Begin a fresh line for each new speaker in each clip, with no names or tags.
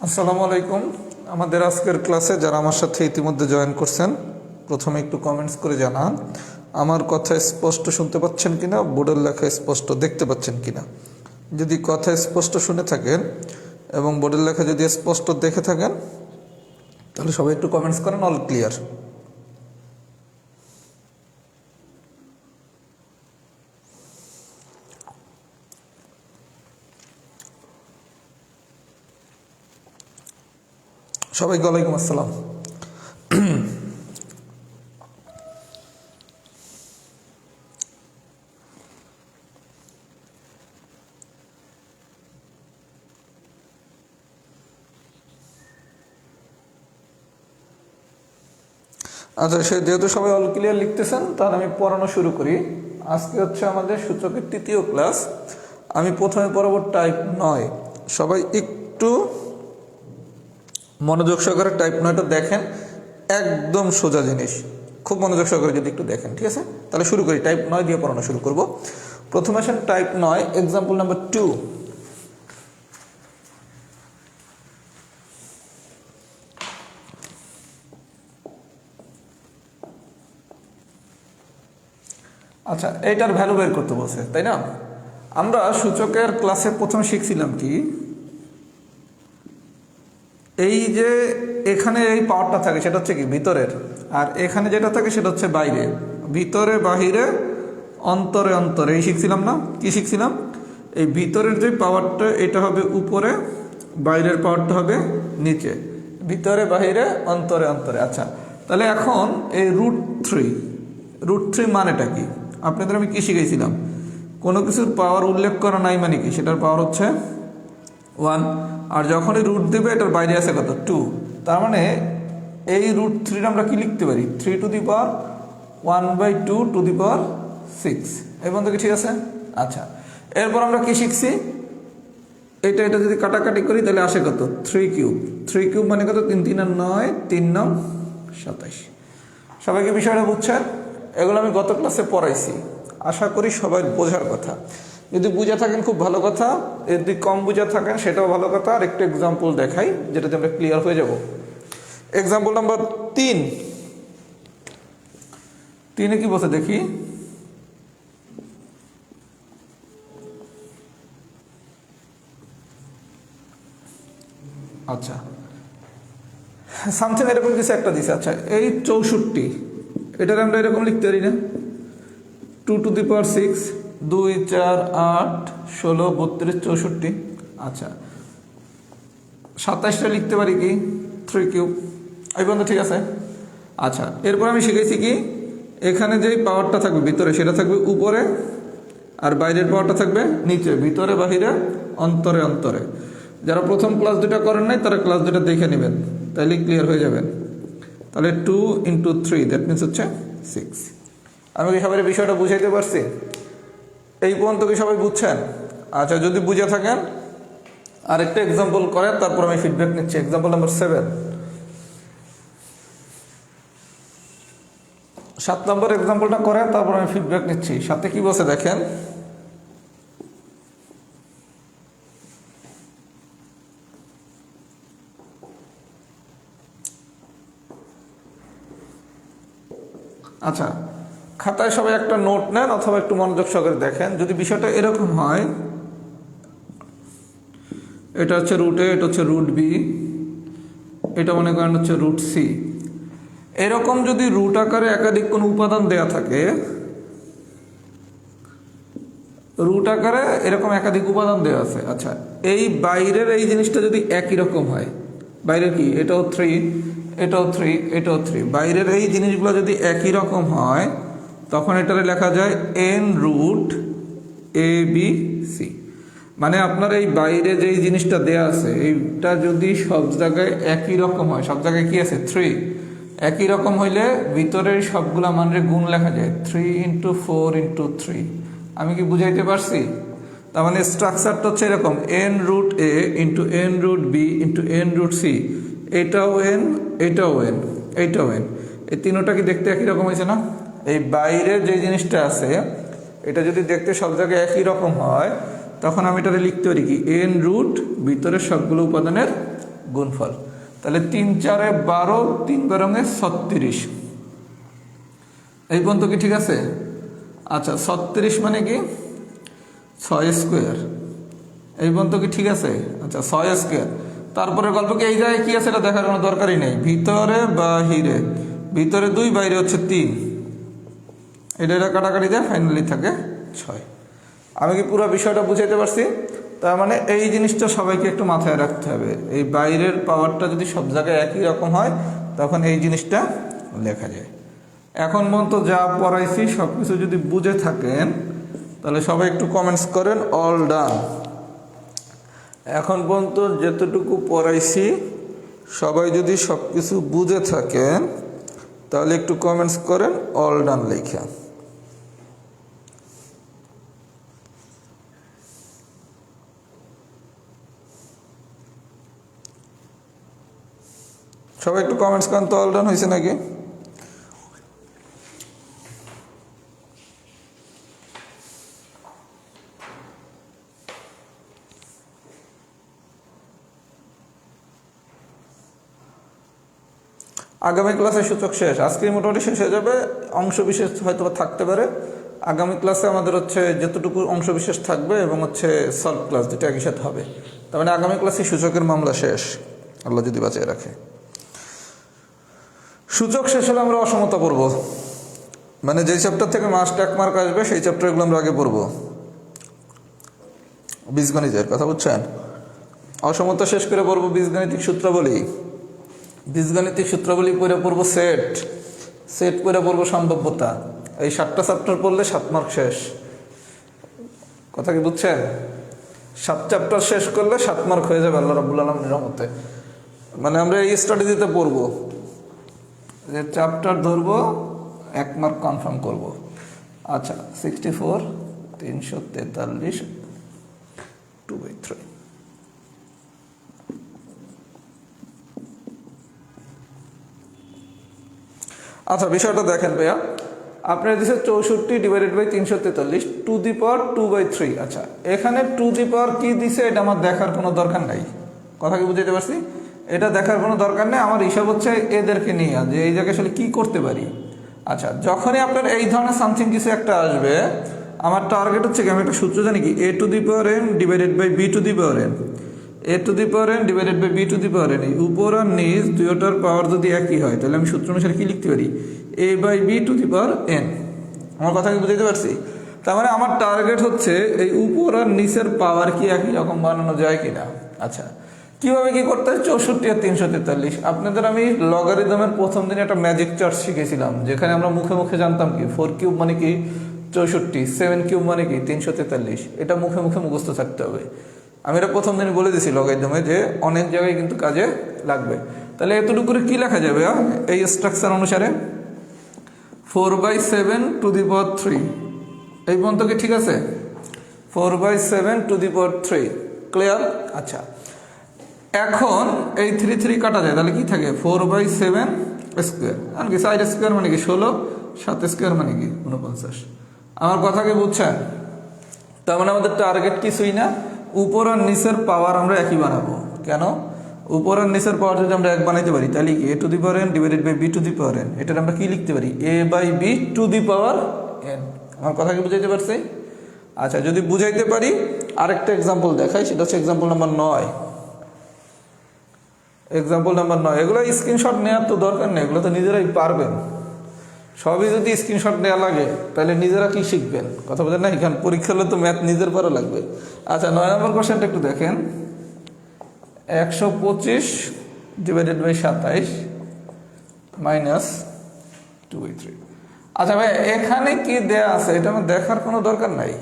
আসসালামু আলাইকুম। আমাদের আজকের ক্লাসে যারা আমার সাথে ইতিমধ্যে জয়েন করছেন, প্রথমে একটু কমেন্টস করে জানান আমার কথা স্পষ্ট শুনতে পাচ্ছেন কিনা, বোর্ডের লেখা স্পষ্ট দেখতে পাচ্ছেন কিনা। যদি কথা স্পষ্ট শুনে থাকেন এবং বোর্ডের লেখা যদি স্পষ্ট দেখে থাকেন তাহলে সবাই একটু কমেন্টস করেন অল ক্লিয়ার। সবাইকে ওয়ালাইকুম আসসালাম। আচ্ছা, যেহেতু সবাই অল ক্লিয়ার লিখতেছেন তাহলে আমি পড়ানো শুরু করি। আজকে হচ্ছে আমাদের সূচকের তৃতীয় ক্লাস। আমি প্রথমে পড়াবো টাইপ 9। সবাই একটু মনোযোগ সহকারে টাইপ 9টা দেখেন, একদম সোজা জিনিস, খুব মনোযোগ সহকারে যদি একটু দেখেন, ঠিক আছে? তাহলে শুরু করি, টাইপ 9 দিয়ে পড়ানো শুরু করব। প্রথমে আসেন টাইপ 9, এক্সাম্পল নাম্বার 2। আচ্ছা, এইটার ভ্যালু বের করতে বলছে, তাই না? আমরা সূচকের ক্লাসে প্রথমে শিখছিলাম কি, এই যে এখানে এই পাওয়ারটা থাকে সেটা হচ্ছে কি ভিতরের, আর এখানে যেটা থাকে সেটা হচ্ছে বাইরে। ভিতরে বাহিরে অন্তরে অন্তরে, এই শিখছিলাম না? কি শিখছিলাম? এই ভিতরের যে পাওয়ারটা এটা হবে উপরে, বাইরের পাওয়ারটা হবে নিচে। ভিতরে বাহিরে অন্তরে অন্তরে। আচ্ছা, তাহলে এখন এই √3 মানেটা কি? আপনাদের আমি কি শিখেছিলাম? কোনো কিছুর পাওয়ার উল্লেখ করা নাই মানে কি, সেটার পাওয়ার হচ্ছে 1, আর যখনই রুট দেবে এটার বাইরে আছে কত? 2। তার মানে এই √3 আমরা কি লিখতে পারি? 3 two the power 1/2 to the power 6। এই বন্ধু কি ঠিক আছে? আচ্ছা, এরপর আমরা কি শিখছি? এটা যদি কাটাকাটি করি তাহলে আসে কত? 3 কিউব মানে কত? 3 3 9, 3 9 27। সবাইকে বিষয়টা বুঝছেন? এগুলো আমি গত ক্লাসে পড়াইছি, আশা করি সবাই বোঝার কথা। যদি বুঝে থাকেন খুব ভালো কথা, যদি কম বুঝে থাকেন সেটাও ভালো কথা। আর একটু এক্সাম্পল দেখাই যেটাতে আমরা ক্লিয়ার হয়ে যাব। Example number 3। 3-এ কি বলছে দেখি? আচ্ছা, সামথিং এরকম কিছু একটা দিছে। আচ্ছা, এই 64, এটাকে আমরা এরকম লিখতে পারি না? 2 টু দি পাওয়ার 6, 2 4 8 16 32 64। আচ্ছা, 27টা লিখতে পারি কি? 3 কিউব। এই বন্ধু ঠিক আছে? আচ্ছা, এরপর আমি শিখেছি কি, এখানে যেই পাওয়ারটা থাকবে ভিতরে সেটা থাকবে উপরে, আর বাইরের পাওয়ারটা থাকবে নিচে। ভিতরে বাহিরে অন্তরে অন্তরে। যারা প্রথম ক্লাস 2টা করেন নাই তারা ক্লাস 2টা দেখে নেবেন, তাহলে ক্লিয়ার হয়ে যাবেন। তাহলে 2 × 3 দ্যাট মিনস হচ্ছে 6। আমি কি সবাই বিষয়টা বুঝাইতে পারছি? এই পর্যন্ত কি সবাই বুঝছেন? আচ্ছা, যদি বুঝে থাকেন আরেকটা এক্সাম্পল করেন, তারপর আমি ফিডব্যাক নিচ্ছি। Example number 7। 7 নম্বর এক্সাম্পলটা করেন, তারপর আমি ফিডব্যাক নিচ্ছি। সাথে কি বলছে দেখেন। আচ্ছা, খাতায় সবাই একটা নোট নেন অথবা একটু মনোযোগ সহকারে দেখেন। যদি বিষয়টা এরকম হয়, এটা হচ্ছে √A, এটা হচ্ছে √B, এটা মনে করেন হচ্ছে √C। এরকম যদি রুট আকারে একাধিক কোনো উপাদান দেয়া থাকে, রুট আকারে এরকম একাধিক উপাদান দেওয়া আছে। আচ্ছা, এই বাইরের এই জিনিসটা যদি একই রকম হয়, বাইরের কি এটাও 3, এটাও 3, এটাও 3, বাইরের এই জিনিসগুলো যদি একই রকম হয় তখন এটারে লেখা যায় n√ABC। মানে আপনার এই বাইরে যেই জিনিসটা দেয়া আছে এইটা যদি সব জায়গায় একই রকম হয়, সব জায়গায় কি আছে? 3। একই রকম হইলে ভিতরের সবগুলা মানের গুণ লেখা যায় 3 × 4 × 3। আমি কি বুঝাইতে পারছি? তার মানে স্ট্রাকচারটা হচ্ছে এরকম, n√A × n√B × n√C। এটাও n, এটাও n, এইটাও n। এই তিনটা কি দেখতে একই রকম হয়েছে না? এই বাইরের যে জিনিসটা আছে এটা যদি দেখতে সব জায়গায় একই রকম হয় তখন আমি এটাকে লিখতে পারি কি n √ ভিতরের সবগুলো উপাদানের গুণফল। তাহলে 3 4 12, 3 12 36। এই পর্যন্ত কি ঠিক আছে? আচ্ছা 36 মানে কি 6 স্কোয়ার। এই পর্যন্ত কি ঠিক আছে? আচ্ছা 6 স্কোয়ার। তারপরে গল্প কি এই জায়গায় কি আছে এটা দেখার কোনো দরকারই নেই। ভিতরে বাহিরে, ভিতরে 2, বাইরে হচ্ছে 3, এটা কাটাকাটি দেয়, ফাইনালি থাকে 6। আমি কি পুরো বিষয়টা বুঝাইতে পারছি? তার মানে এই জিনিসটা সবাইকে একটু মাথায় রাখতে হবে। এই বাইরের পাওয়ারটা যদি সব জায়গায় একই রকম হয় তখন এই জিনিসটা লেখা যায়। এখন পর্যন্ত যা পড়াইছি সব কিছু যদি বুঝে থাকেন তাহলে সবাই একটু কমেন্টস করেন অল ডান। এখন পর্যন্ত যতটুকু পড়াইছি সবাই যদি সব কিছু বুঝে থাকেন তাহলে একটু কমেন্টস করেন অল ডান লেখা। সবাই একটু কমেন্টস করেন তো অল ডান হয়েছে নাকি? আগামী ক্লাসে সূচক শেষ, আজকে মোটামুটি শেষ হয়ে যাবে। অংশ বিশেষ হয়তো থাকতে পারে। আগামী ক্লাসে আমাদের হচ্ছে যতটুকু অংশ বিশেষ থাকবে এবং হচ্ছে সলভ ক্লাস দুটো একই সাথে হবে। তার মানে আগামী ক্লাসে সূচকের মামলা শেষ, আল্লাহ যদি বাঁচিয়ে রাখে। সূচক শেষ হলে আমরা অসমতা পড়ব, মানে যেই চ্যাপ্টার থেকে মাস্ট 1 মার্ক আসবে সেই চ্যাপ্টারগুলো আমরা আগে পড়ব। বীজগণিতের কথা বুঝছেন? অসমতা শেষ করে পড়বো বীজগণিতিক সূত্রাবলী, বীজগণিতিক সূত্রাবলী পড়ে পড়বো সেট, সেট পড়ে পড়বো সম্ভাব্যতা। এই 7টা চ্যাপ্টার পড়লে 7 মার্ক শেষ। কথা কি বুঝছেন? 7 চ্যাপ্টার শেষ করলে 7 মার্ক হয়ে যাবে আল্লাহ রাব্বুল আলামিনের রহমতে। মানে আমরা এই স্ট্র্যাটেজিতে পড়বো যে চ্যাপ্টার ধরবো 1 মার্ক কনফার্ম করব। আচ্ছা 64 343 2/3। আচ্ছা বিষয়টা দেখেন ভাইয়া, আপনার দিচ্ছে 64 divided by 343 two the power 2/3। আচ্ছা এখানে টু দি পাওয়ার কি দিছে এটা আমার দেখার কোনো দরকার নাই। কথা কি বুঝাইতে পারছি? এটা দেখার কোনো দরকার নেই। আমার হিসাব হচ্ছে এদেরকে নিয়ে যে এই জায়গায় আসলে কী করতে পারি। আচ্ছা যখনই আপনার এই ধরনের সামথিং কিছু একটা আসবে, আমার টার্গেট হচ্ছে কি, আমি একটা সূত্র জানি কি, a to the power n divided by b to the power n, a to the power n divided by b to the power n। এই উপর আর নিচ দুইটার পাওয়ার যদি একই হয় তাহলে আমি সূত্র অনুসারে কি লিখতে পারি, a by b to the power n। আমার কথা কি বুঝাইতে পারছি? তার মানে আমার টার্গেট হচ্ছে এই উপর আর নিচের পাওয়ার কি একই রকম বানানো যায় কিনা। আচ্ছা কিভাবে কি করতে হয়? 64 আর 343। আপনাদের আমি লগারিদমের প্রথম দিনে একটা ম্যাজিক চার্ট শিখেছিলাম, যেখানে আমরা মুখে মুখে জানতাম কি 4 কিউব মানে কি 64, 7 কিউব মানে কি 343। এটা মুখে মুখে মুখস্থ থাকতে হবে। আমি এটা প্রথম দিনে বলে দিয়েছি লগারিদমে যে অনেক জায়গায় কিন্তু কাজে লাগবে। তাহলে এতটুকু করে কি লেখা যাবে এই স্ট্রাকচার অনুসারে? 4/7 টু দি পাওয়ার 3। এই পর্যন্ত কি ঠিক আছে? 4/7 টু দি পাওয়ার 3। ক্লিয়ার? আচ্ছা এখন এই 3 3 কাটা যায়, তাহলে কি থাকে 4/7 স্কোয়ার। আর কি 4 স্কোয়ার মানে কি 16, 7 স্কোয়ার মানে কি 49। আমার কথা কি বুঝছেন? তার মানে আমাদের টার্গেট কিছুই না, উপর আর নিচের পাওয়ার আমরা একই বানাবো। কেন? উপর আর নিচের পাওয়ার যদি আমরা এক বানাইতে পারি তাহলে কি a to the power n divided by b to the power n, এটা আমরা কি লিখতে পারি a by b to the power n। আমার কথা কি বুঝাইতে পারছি? আচ্ছা যদি বুঝাইতে পারি আরেকটা এক্সাম্পল দেখাই, সেটা হচ্ছে এক্সাম্পল নাম্বার 9। এক্সাম্পল নাম্বার 9, এগুলো স্ক্রিনশট নেওয়ার তো দরকার নেই, এগুলো তো নিজেরাই পারবেন। সবই যদি স্ক্রিনশট নেওয়া লাগে তাহলে নিজেরা কি শিখবেন? কথা বলেন না, এখানে পরীক্ষা হলে তো ম্যাথ নিজের পড়া লাগবে। আচ্ছা 9 নম্বর কোশ্চেনটা একটু দেখেন, 125 ডিভাইডেড বাই 27 মাইনাস 2/3। আচ্ছা ভাই এখানে কি দেয়া আছে এটা আমার দেখার কোনো দরকার নাই।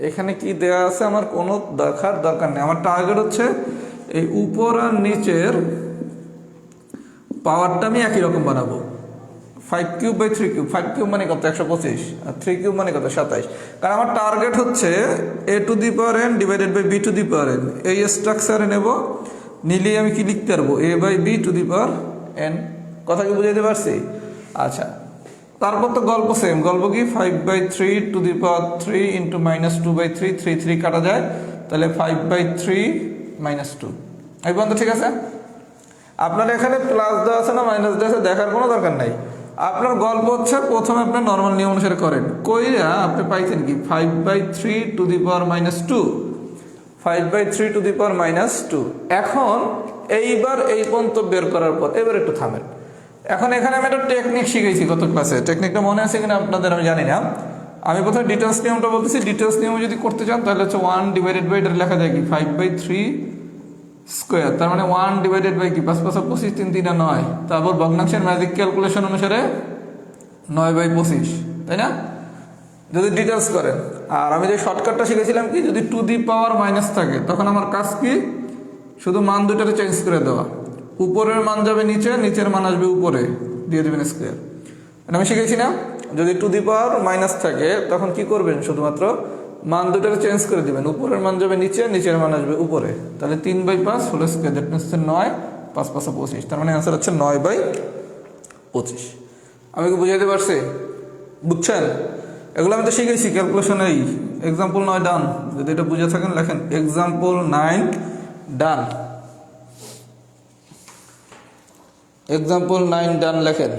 এখানে কি দেয়া আছে আমার কোনো দেখার দরকার নেই। আমার টার্গেট হচ্ছে এই উপর আর নিচের পাওয়ারটা আমি একই রকম বানাবো। 5 কিউব বাই 3 কিউব, 5 কিউব মানে কত 125, আর 3 কিউব মানে কত 27। কারণ আমার টার্গেট হচ্ছে a to the power n divided by b to the power n। এই স্ট্রাকচারে নেব, নিলেই আমি কি লিখতে পারবো a by b to the power n। কথা কি বুঝাইতে পারছি? আচ্ছা তারপর তো গল্প সেম, গল্প কি 5/3 to the power 3 into minus 2/3, 3 3 কাটা যায়, তাহলে 5/3 মাইনাস 2। এই পর্যন্ত ঠিক আছে? আপনার এখানে প্লাস দেওয়া আছে না মাইনাস দেওয়া আছে দেখার কোনো দরকার নাই। আপনার গল্প হচ্ছে প্রথমে আপনার নর্মাল নিয়ম অনুসারে করেন, কইরা আপনি পাইছেন কি 5/3 to the power minus two. এখন এইবার এই পর্যন্ত বের করার পর এবার একটু থামেন। এখন এখানে আমি একটা টেকনিক শিখেছি গত ক্লাসে, টেকনিকটা মনে আছে কিনা আপনাদের আমি জানি না। আমি প্রথমে ডিটেলস নিয়মটা বলতেছি, ডিটেলস নিয়ম যদি করতে চান তাহলে হচ্ছে 1/, এটা লেখা যায় কি 5/3 স্কোয়ার, তার মানে 1/, কি 5 5 25, 3 3 9, তারপর ভগ্নাংশের ম্যাজিক ক্যালকুলেশন অনুসারে 9/25, তাই না যদি ডিটেলস করেন। আর আমি যে শর্টকাটটা শিখেছিলাম কি, যদি টু দি পাওয়ার মাইনাস থাকে তখন আমার কাজ কি, শুধু মান দুটারে চেঞ্জ করে দেওয়া, উপরের মান যাবে নিচে, নিচের মান আসবে উপরে, দিয়ে দেবেন স্কোয়ার। এটা আমি শিখেছি না। যদি টু দি পাওয়ার মাইনাস থাকে তখন কি করবেন, শুধুমাত্র মান দুটারে চেঞ্জ করে দিবেন, উপরের মান যাবে নিচে, নিচের মান আসবে উপরে, তাহলে 3/5 হোল স্কোয়ার, দ্যাট মিনস 9, 5 5 25, তার মানে অ্যান্সার হচ্ছে 9/25। আমি কি বুঝাইতে পারছি? বুঝছেন? এগুলো আমি তো শিখেছি ক্যালকুলেশনে। এক্সাম্পল 9 ডান, যদি এটা বুঝে থাকেন লেখেন এক্সাম্পল 9 ডান, এক্সাম্পল 9 ডান লেখেন।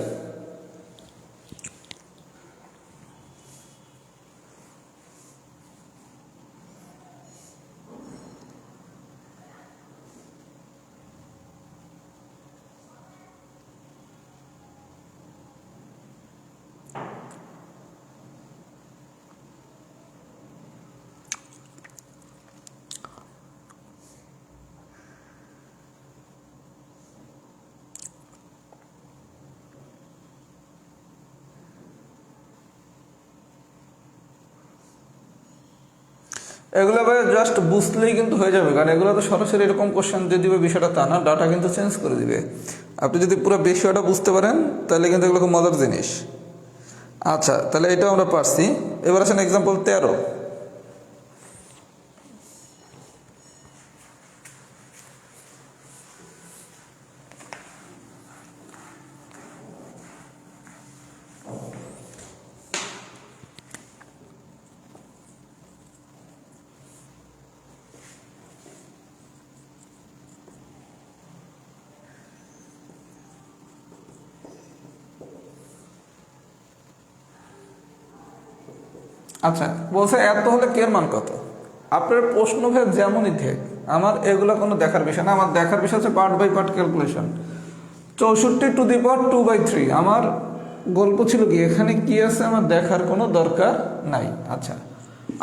এগুলো ভাই জাস্ট বুঝলেই কিন্তু হয়ে যাবে, কারণ এগুলো তো সরাসরি এরকম কোশ্চেন দিয়ে দিবে, বিষয়টা তা না, ডাটা কিন্তু চেঞ্জ করে দিবে। আপনি যদি পুরো বিষয়টা বুঝতে পারেন তাহলে কিন্তু এগুলো খুব মজার জিনিস। আচ্ছা, তাহলে এটাও আমরা পারছি। এবার আসেন এক্সাম্পল 13। আচ্ছা, বলছে এত হলে কে এর মান কত। আপনার প্রশ্নভেদ যেমনই থাক, আমার এগুলো কোনো দেখার বিষয় না। আমার দেখার বিষয় হচ্ছে part by part calculation. 64 to the power 2/3, আমার গল্প ছিল কি এখানে কি আছে আমার দেখার কোনো দরকার নাই। আচ্ছা,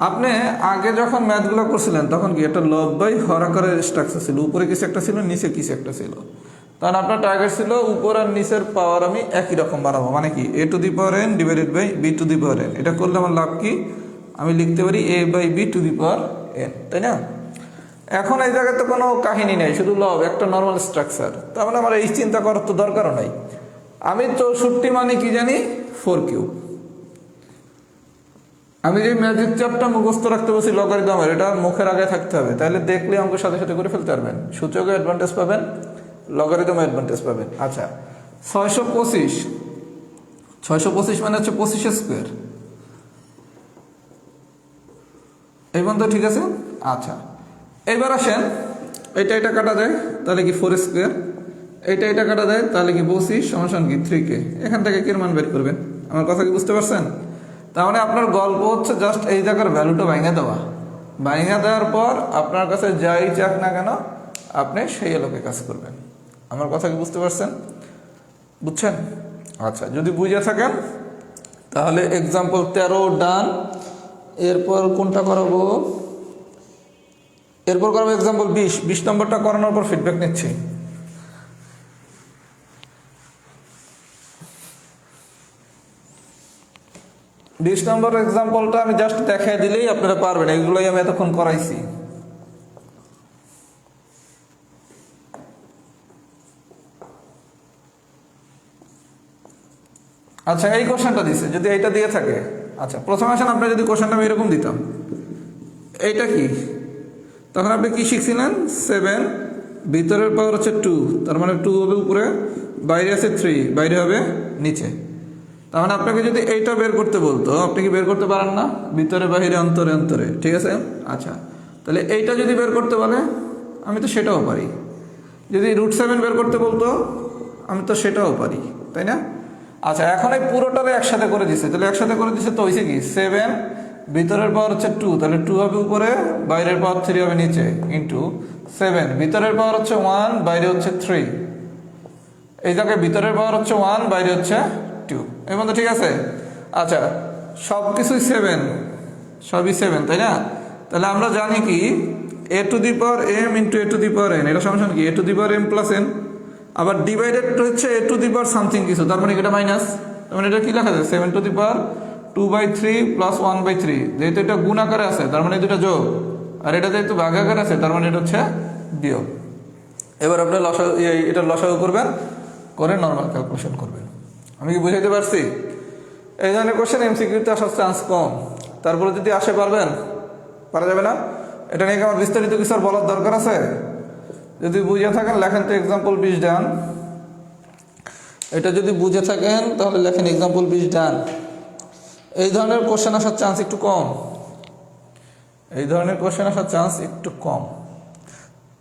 আপনি আগে যখন ম্যাথগুলো করছিলেন তখন কি একটা লব বাই হর আকারের স্ট্রাকচার ছিল, উপরে কিছু একটা ছিল, নিচে কিছু একটা ছিল। তখন আপনার টার্গেট ছিল উপর আর নিচের পাওয়ার আমি একই রকম বানাবো, মানে কি a to the power n divided by b to the power n। এটা করলে আমার লাভ কি, আমি লিখতে পারি a/b two the power n, তাই না। এখন এই জায়গায় তো কোনো কাহিনী নেই, শুধু লব, একটা নর্মাল স্ট্রাকচার, তার মানে আমার এই চিন্তা করার তো দরকারও নাই। আমি 64 মানে কি জানি 4 কিউব। আমি যে ম্যাজিক চাপটা মুখস্থ রাখতে বলছি লগারিদমের, এটা মুখের আগে থাকতে হবে, তাহলে দেখলে অঙ্কের সাথে সাথে করে ফেলতে পারবেন, সূচকে অ্যাডভান্টেজ পাবেন, লগারিদমে অ্যাডভান্টেজ পাবেন। আচ্ছা, 625 মানে হচ্ছে 25 স্কোয়ার, এই পর্যন্ত ঠিক আছে। আচ্ছা, এবার আসেন, এটা কাটা যায় তাহলে কি 4 স্কোয়ার, এটা কাটা যায় তাহলে কি 25 সমান কি 3k। এখান থেকে কে মান বের করবেন, আমার কথা কি বুঝতে পারছেন? তার মানে আপনার গল্প হচ্ছে জাস্ট এই জায়গার ভ্যালুটা ভাঙা দেওয়া, ভাঙা দেওয়ার পর আপনার কাছে যাই চাক না কেন আপনি সেই এলোকে কাজ করবেন। আমার কথা কি বুঝতে পারছেন? বুঝছেন? আচ্ছা, যদি বুঝে থাকেন তাহলে এক্সাম্পল 13 ডান। এরপর কোনটা করাবো? এরপর করাবো এক্সাম্পল 20 নম্বরটা করানোর পর ফিডব্যাক নিচ্ছি। বিশ নম্বর এক্সাম্পলটা আমি জাস্ট দেখাই দিলেই আপনারা পারবেন, এগুলোই আমি এতক্ষণ করাইছি। আচ্ছা, এই কোশ্চেনটা দিছে, যদি এইটা দিয়ে থাকে, আচ্ছা প্রথমে আসেন আপনার যদি কোশ্চেনটা আমি এরকম দিতাম, এইটা কি, তখন আপনি কি শিখছিলেন 7, ভিতরের পাওয়ার হচ্ছে 2, তার মানে 2 হবে উপরে, বাইরে আছে 3, বাইরে হবে নিচে। তার মানে আপনাকে যদি এইটা বের করতে বলতো, আপনি কি বের করতে পারেন না? ভিতরে বাহিরে অন্তরে অন্তরে, ঠিক আছে। আচ্ছা, তাহলে এইটা যদি বের করতে বলে আমি তো সেটাও পারি, যদি √7 বের করতে বলতো আমি তো সেটাও পারি, তাই না? আচ্ছা, এখন এই পুরোটারে একসাথে করে দিছে, তাহলে একসাথে করে দিছে তো হয়েছে কি 7, ভিতরের পাওয়ার হচ্ছে 2, তাহলে 2 হবে উপরে, বাইরের পাওয়ার 3 হবে নিচে, ইন্টু 7, ভিতরের পাওয়ার হচ্ছে 1, বাইরে হচ্ছে 3, এই জায়গায় ভিতরের পাওয়ার হচ্ছে 1, বাইরে হচ্ছে 2, এর মধ্যে ঠিক আছে? আচ্ছা, সব কিছুই 7, সবই 7, তাই না? তাহলে আমরা জানি কি a⁴m ইন্টু a⁴n, এটা সমান কি a⁴m প্লাস n, আবার ডিভাইডেড হচ্ছে a⁴ সামথিং কিছু, তার মানে এটা মাইনাস, তার মানে এটা কি লেখা যায় 7⁴ প্লাস 1/3, যেহেতু এটা গুণ আকারে আছে তার মানে দুটা যোগ, আর এটা যেহেতু ভাগ আকারে আছে তার মানে এটা হচ্ছে বিয়োগ। এবার আপনি এটা লসাগু করবেন, করে নর্মাল ক্যালকুলেশন করবেন। আমি কি বুঝাইতে পারছি? এই ধরনের কোশ্চেন এমসিকিউতে আসার চান্স কম, তারপরে যদি আসে পারবেন, পারা যাবে না? এটা নিয়ে আমার বিস্তারিত কিছু আর বলার দরকার আছে? যদি বুঝে থাকেন লেখেন তো এক্সাম্পল 20 ডান। এটা যদি বুঝে থাকেন তাহলে লেখেন এক্সাম্পল 20 ডান। এই ধরনের কোশ্চেন আসার চান্স একটু কম, এই ধরনের কোশ্চেন আসার চান্স একটু কম।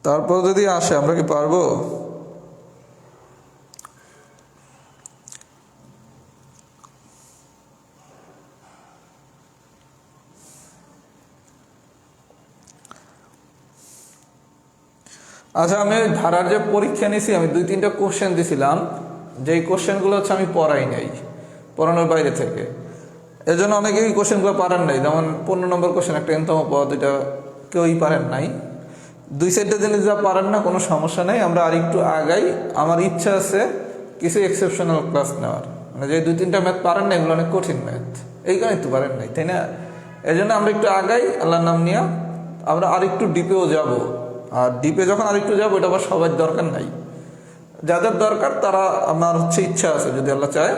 তারপর যদি আসে আমরা কি পারবো? আচ্ছা, আমি ধারার যে পরীক্ষা নিয়েছি আমি 2-3টা কোশ্চেন দিছিলাম, যেই কোশ্চেনগুলো হচ্ছে আমি পড়াই নাই, পড়ানোর বাইরে থেকে, এজন্য অনেকেই কোশ্চেনগুলো পারেন নাই। যেমন 15 নম্বর কোশ্চেন একটা এনতম পদ, এটা কেউই পারেন নাই। 2-4টা জিনিস যা পারেন না কোনো সমস্যা নেই, আমরা আর একটু আগাই। আমার ইচ্ছা আছে কিছু এক্সেপশনাল ক্লাস নেওয়ার, মানে যে 2-3টা ম্যাথ পারেন না এগুলো অনেক কঠিন ম্যাথ, এই কারণে তো পারেন নাই, তাই না? এই জন্য আমরা একটু আগাই, আল্লাহর নাম নিয়ে আমরা আর একটু ডিপেও যাব। আর ডিপে যখন আরেকটু যাবো এটা আবার সবার দরকার নাই, যাদের দরকার তারা, আমার হচ্ছে ইচ্ছা আছে যদি আল্লাহ চায়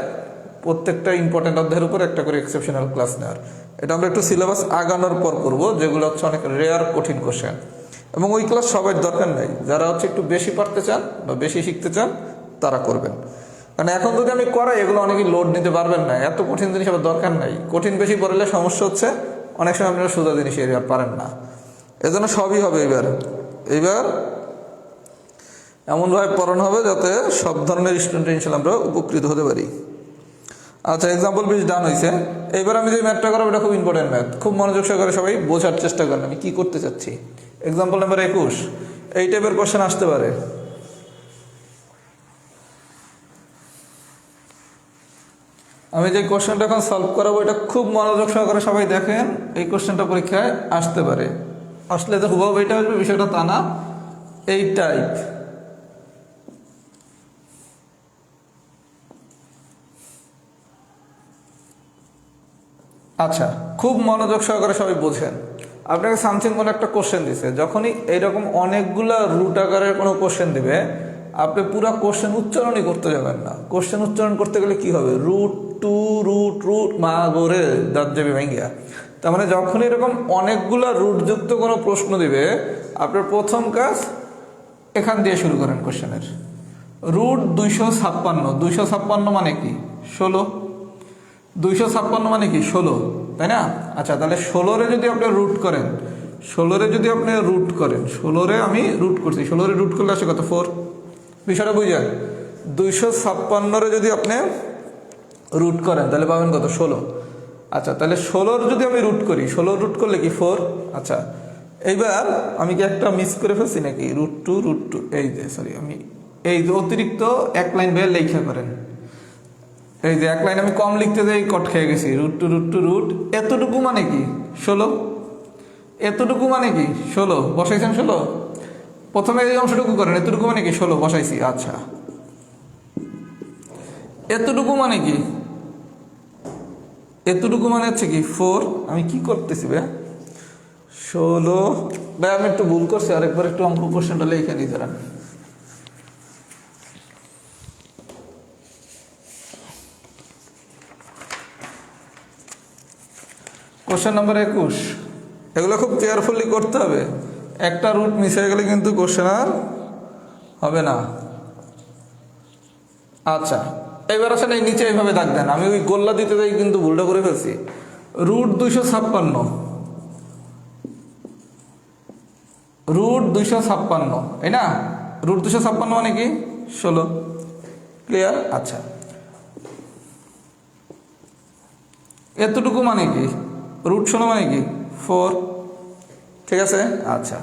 প্রত্যেকটা ইম্পর্টেন্ট অধ্যায়ের উপর একটা করে এক্সেপশনাল ক্লাস নেওয়ার। এটা আমরা একটু সিলেবাস আগানোর পর করব, যেগুলো হচ্ছে অনেক রেয়ার কঠিন কোশ্চেন, এবং ওই ক্লাস সবার দরকার নাই। যারা হচ্ছে একটু বেশি পারতে চান বা বেশি শিখতে চান তারা করবেন, কারণ এখন যদি আমি করাই এগুলো অনেকেই লোড নিতে পারবেন না, এত কঠিন জিনিস আবার দরকার নাই। কঠিন বেশি পড়লে সমস্যা হচ্ছে অনেক সময় আপনারা সোজা জিনিস আর পারেন না, এজন্য সবই হবে এইবার এমনভাবে পড়ানো হবে যাতে সব ধরনের স্টুডেন্ট ইনশাল্লাহ আমরা উপকৃত হতে পারি। আচ্ছা, এক্সাম্পল 20 ডান হয়েছে। এবার আমি যে ম্যাথটা করবো এটা খুব ইম্পর্টেন্ট ম্যাথ, খুব মনোযোগ সহকারে সবাই বোঝার চেষ্টা করেন আমি কি করতে চাচ্ছি। এক্সাম্পল নাম্বার 21, এই টাইপের কোশ্চেন আসতে পারে। আমি যে কোশ্চেনটা এখন সলভ করাবো এটা খুব মনোযোগ সহকারে সবাই দেখেন, এই কোশ্চেনটা পরীক্ষায় আসতে পারে, আসলে তো হুবহু এটা আসবে বিষয়টা তা না, এই টাইপ। আচ্ছা, খুব মনোযোগ সহকারে সবাই বোঝেন। আপনাকে সামথিং কোনো একটা কোশ্চেন দিছে, যখনই এইরকম অনেকগুলা রুট আকারের কোনো কোশ্চেন দিবে আপনি পুরো কোশ্চেন উচ্চারণই করতে যাবেন না। কোশ্চেন উচ্চারণ করতে গেলে কি হবে, রুট মা গোরে দাঁত যাবে ভেঙ্গিয়া। তার মানে যখন এরকম অনেকগুলা রুটযুক্ত কোনো প্রশ্ন দিবে আপনার প্রথম কাজ এখান দিয়ে শুরু করেন কোশ্চেনের। রুট 256 মানে কি 16, 256 মানে কি 16, তাই না? আচ্ছা, তাহলে 16-রে যদি আপনি রুট করেন, 16-রে আমি রুট করছি, 16-রে রুট করলে আসে কত 4, বিষয়টা বুঝেন। 256-রে যদি আপনি রুট করেন তাহলে পাবেন কত 16। আচ্ছা, তাহলে 16-র যদি আমি রুট করি, 16 রুট করলে কি 4। আচ্ছা, এইবার আমি কি একটা মিস করে ফেলছি নাকি, √2 এই যে সরি আমি এই যে অতিরিক্ত এক লাইন বের লেখা করেন, এই যে এক লাইন আমি কম লিখতে যাই কট খেয়ে গেছি, √2 এতটুকু মানে কি 16, এতটুকু মানে কি 16 বসাইছেন 16, প্রথমে এই অংশটুকু করেন, এতটুকু মানে কি 16 বসাইছি। আচ্ছা, এতটুকু মানে কি, এতটুকু মানে হচ্ছে কি 4, আমি কি করতেছি ভাই 16, ভাই আমি একটু ভুল করছি, আরেকবার একটু অঙ্ক কোশ্চেনটা লিখে নিতে পারেন। কোশ্চেন নাম্বার 21, এগুলো খুব কেয়ারফুলি করতে হবে, একটা রুট মিস হয়ে গেলে কিন্তু কোশ্চেন আর হবে না। আচ্ছা, এবার আসেন এই নিচে এইভাবে দাগ দেন, আমি ওই গোল্লা দিতে যাই কিন্তু ভুলটা করে ফেলছি। √256, তাই না? √256 মানে কি 16, ক্লিয়ার। আচ্ছা এতটুকু মানে কি √16 মানে কি 4, ঠিক আছে। আচ্ছা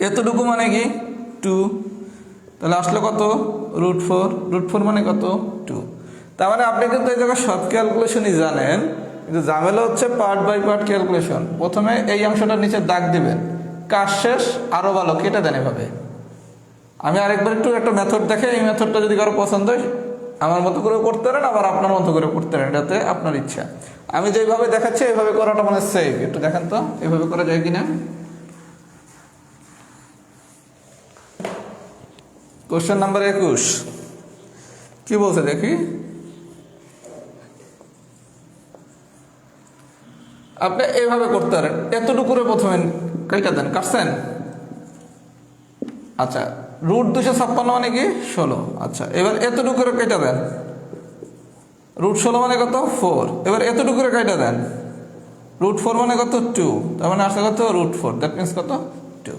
এতটুকু মানে কি 2, তাহলে আসলে কত √4, √4 মানে কত 2। তার মানে আপনি কিন্তু এই জায়গায় সব ক্যালকুলেশনই জানেন, কিন্তু ঝামেলা হচ্ছে পার্ট বাই পার্ট ক্যালকুলেশন। প্রথমে এই অংশটার নিচে দাগ দিবেন, কাজ শেষ আরও ভালো কেটে দেন এভাবে। আমি আরেকবার একটু একটা মেথড দেখে, এই মেথডটা যদি কারো পছন্দ হয় আমার মতো করে করতে পারেন, আবার আপনার মতো করে করতে পারেন, এটাতে আপনার ইচ্ছা। আমি যেভাবে দেখাচ্ছি এইভাবে করাটা মানে সেফ। একটু দেখেন তো এইভাবে করা যায় কিনা। কোশ্চেন নাম্বার 21 কি বলছে দেখি। আপনি এইভাবে করতে পারেন, এতটুকুরে প্রথমে কেটে দেন, কাটছেন। আচ্ছা √256 মানে কি 16। আচ্ছা এবার এতটুকুরে কেটে দেন, √16 মানে কত 4। এবার এতটুকুরে কেটে দেন, √4 মানে কত 2, তার মানে আসলে কত √4, দ্যাট মিনস কত 2।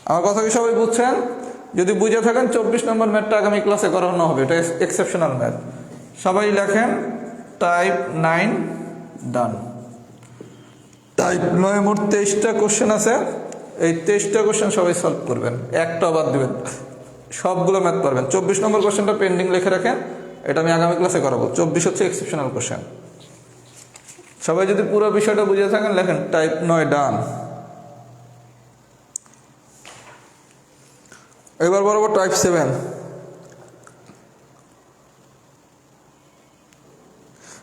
আমার কথা কি সবাই বুঝছেন? যদি বুঝে থাকেন 24 নম্বর ম্যাথটা আগামী ক্লাসে করানো হবে, এটা এক্সেপশনাল ম্যাথ। সবাই লেখেন টাইপ 9 ডান। টাইপ 9 মোট 23টা কোশ্চেন আছে, এই 23টা কোশ্চেন সবাই সলভ করবেন, একটা বাদ দিবেন, সবগুলো ম্যাথ পারবেন। 24 নম্বর কোশ্চেনটা পেন্ডিং লিখে রাখেন, এটা আমি আগামী ক্লাসে করাবো। 24 হচ্ছে এক্সেপশনাল কোশ্চেন। সবাই যদি পুরো বিষয়টা বুঝে থাকেন লেখেন টাইপ 9 ডান। এবার বরাবর টাইপ 7।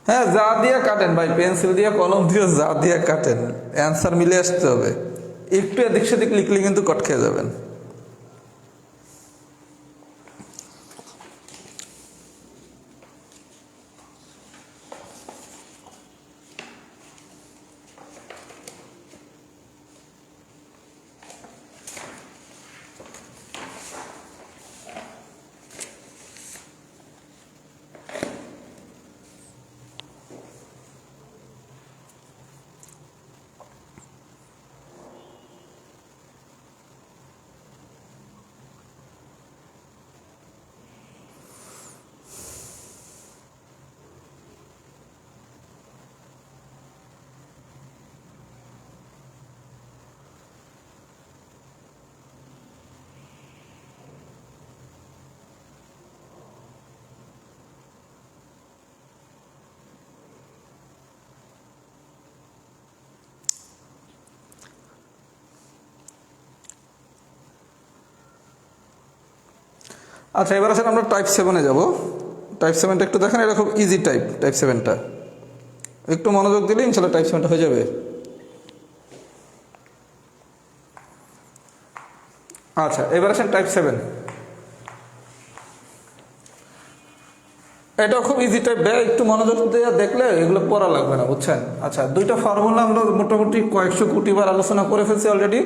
হ্যাঁ যা দিয়ে কাটেন ভাই, পেন্সিল দিয়ে কলম দিয়ে যা দিয়ে কাটেন, অ্যান্সার মিলে আসতে হবে। একটু এদিক সেদিক লিখলে কিন্তু কট খেয়ে যাবেন। আচ্ছা এবার আসলে আমরা টাইপ 7-এ যাব। টাইপ 7টা একটু দেখেন, এটা খুব ইজি টাইপ 7টা। একটু মনোযোগ দিলে ইনশাল্লাহ টাইপ 7টা হয়ে যাবে। আচ্ছা এবার আসেন টাইপ 7। এটা খুব ইজি টাইপ, একটু মনোযোগ দিয়ে দেখলে এগুলো পড়া লাগবে না, বুঝছেন। আচ্ছা দুইটা ফর্মুলা আমরা মোটামুটি কয়েকশো কোটি বার আলোচনা করে ফেলছি অলরেডি।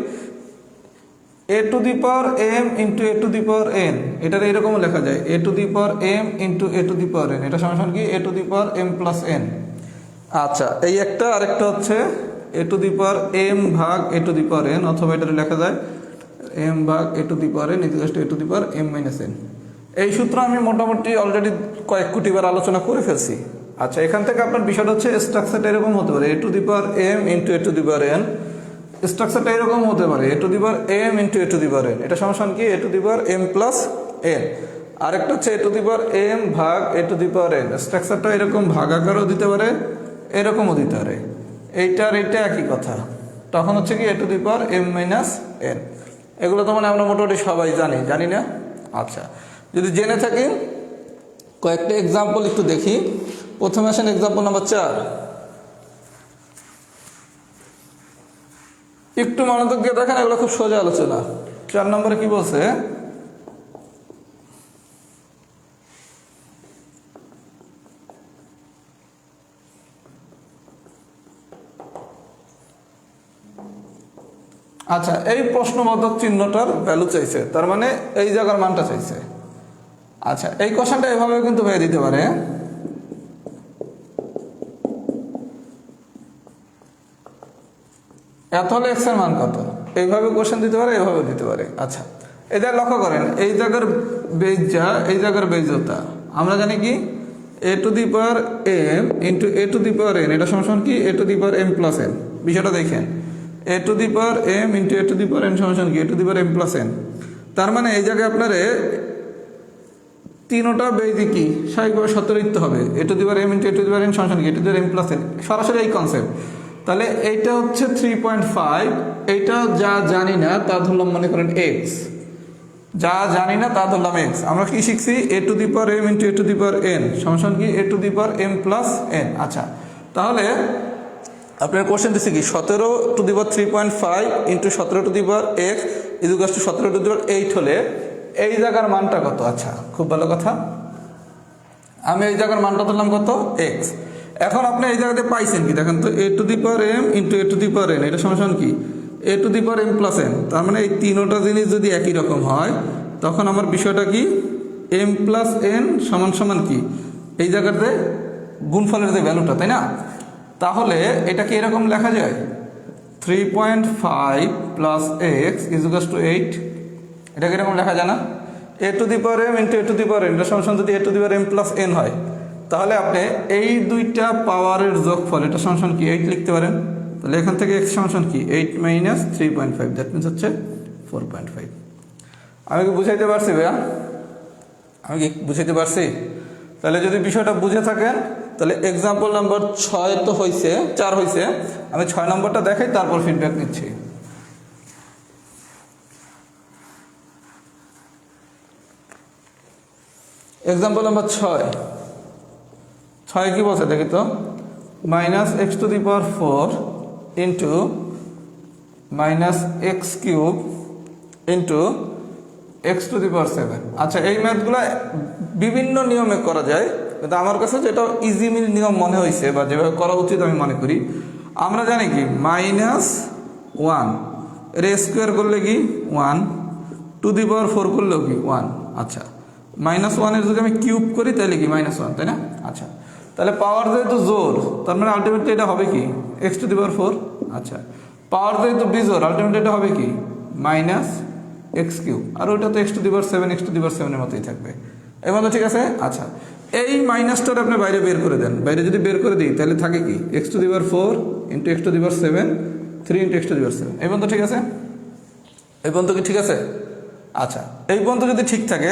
a⁴m ইন্টু a⁴n, এটার এরকম লেখা যায় a⁴m ইন্টু a⁴n, এটা সমান কি a⁴m প্লাস n। আচ্ছা এই একটা, আরেকটা হচ্ছে a⁴m ভাগ a⁴n, অথবা এটা লেখা যায় m ভাগ a⁴n equal to a⁴m minus n। এই সূত্র আমি মোটামুটি অলরেডি কয়েক কোটি বার আলোচনা করে ফেলছি। আচ্ছা এখান থেকে আপনার বিষয়টা হচ্ছে স্ট্রাকচারটা এরকম হতে পারে a⁴m ইন্টু a⁴n, স্ট্রাকচারটা এরকম হতে পারে a⁴m ইন্টু a⁴n, এটা সমান কি a⁴m প্লাস n। আরেকটা হচ্ছে a⁴m ভাগ a⁴n, স্ট্রাকচারটা এরকম ভাগ আকারও দিতে পারে, এরকমও দিতে পারে, এইটার এইটা একই কথা। তখন হচ্ছে কি a⁴m মাইনাস n। এগুলো তো মানে আমরা মোটামুটি সবাই জানি না। আচ্ছা যদি জেনে থাকেন কয়েকটা এক্সাম্পল একটু দেখি। প্রথমে আসেন এক্সাম্পল নাম্বার 4। একটু মনোযোগ দিয়ে দেখেন, এগুলো খুব সোজা আলোচনা। 4 নম্বরে কি বলছে, আচ্ছা এই প্রশ্নবোধক চিহ্নটার ভ্যালু চাইছে, তার মানে এই জায়গার মানটা চাইছে। আচ্ছা এই কোশ্চেনটা এভাবে কিন্তু হয়ে দিতে পারে, এত হলে এক্স এর মান কত, এইভাবে কোশ্চেন দিতে পারে, এইভাবে দিতে পারে। আচ্ছা, এটা লক্ষ্য করেন, এই জায়গার বেজ যা, এই জায়গার বেজ তা আমরা জানি কি a to the power m into a to the power n, এটা সমান কি a to the power m plus n। বিষয়টা দেখেন, a to the power m into a to the power n সমান কি a to the power m plus n। তার মানে এই জায়গায় আপনারে তিনোটা বেজে কি স্বাভাবিকভাবে সত্য লিখতে হবে, a to the power m into a to the power n সমান কি a to the power m plus n, সরাসরি এই কনসেপ্ট। তাহলে এইটা হচ্ছে 3.5, এইটা যা জানি না তা ধরলাম মনে করেন x, যা জানি না তা ধরলাম x। আমরা কি শিখছি, a to the power m into a to the power n সমান কি a to the power m plus n। আচ্ছা, তাহলে আপনার কোশ্চেন দিচ্ছে কি 17 to the power 3.5 into 17 to the power x equal to 17 to the power 8 হলে এই জায়গার মানটা কত? আচ্ছা, খুব ভালো কথা, আমি এই জায়গার মানটা ধরলাম কত? x। এখন আপনি এই জায়গাতে পাইছেন কি দেখেন তো, a to the power m into a to the power n, এটা সমান কি a to the power m plus n। তার মানে এই তিনোটা জিনিস যদি একই রকম হয় তখন আমার বিষয়টা কি m প্লাস n সমান সমান কি এই জায়গাতে গুণফলের যে ভ্যালুটা, তাই না? তাহলে এটা কি এরকম লেখা যায় 3.5 প্লাস x ইকুয়াল টু 8, এটা কিরকম লেখা যায় না? a to the power m into a to the power n, এটা সমান যদি a to the power m plus n হয় তাহলে আপনি এই দুইটা পাওয়ারের যোগফল, এটা সমান কি 8 লিখতে পারেন। তাহলে এখান থেকে x সমান কি 8 মাইনাস 3.5, দ্যাট মিনস হচ্ছে 4.5। আমি কি বুঝাইতে পারছি ভাইয়া? আমি কি বুঝাইতে পারছি? তাহলে যদি বিষয়টা বুঝে থাকেন তাহলে এক্সাম্পল নাম্বার 6 তো হয়েছে, 4 হয়েছে, আমি 6 নম্বরটা দেখাই তারপর ফিডব্যাক নিচ্ছি। এক্সাম্পল নাম্বার 6 কি বলছে দেখি তো, minus X to the power 4 into minus X cube into X to the power 7। আচ্ছা, এই ম্যাথগুলো বিভিন্ন নিয়মে করা যায়, কিন্তু আমার কাছে যেটা ইজি নিয়ম মনে হয়েছে বা যেভাবে করা উচিত আমি মনে করি, আমরা জানি কি মাইনাস 1 এর স্কোয়ার করলে কি 1, টু দি পাওয়ার 4 করলেও কি 1। আচ্ছা, মাইনাস 1 এর যদি আমি কিউব করি তাহলে কি মাইনাস 1, তাই না? আচ্ছা, তাহলে পাওয়ার যেহেতু জোর তার মানে আলটিমেটলি এটা হবে কি এক্স টু দি পাওয়ার 4। আচ্ছা, পাওয়ার যেহেতু বিজোর আলটিমেটলি এটা হবে কি মাইনাস এক্স কিউব, আর ওইটা তো X to the power 7 X to the power 7 এর মতোই থাকবে। এর মতো ঠিক আছে? আচ্ছা, এই মাইনাসটার আপনি বাইরে বের করে দেন, বাইরে যদি বের করে দিই তাহলে থাকে কি X to the power 4 into X to the power 7 3 into X to the power 7। এই পর্যন্ত ঠিক আছে? এই পর্যন্ত কি ঠিক আছে? আচ্ছা, এই পর্যন্ত যদি ঠিক থাকে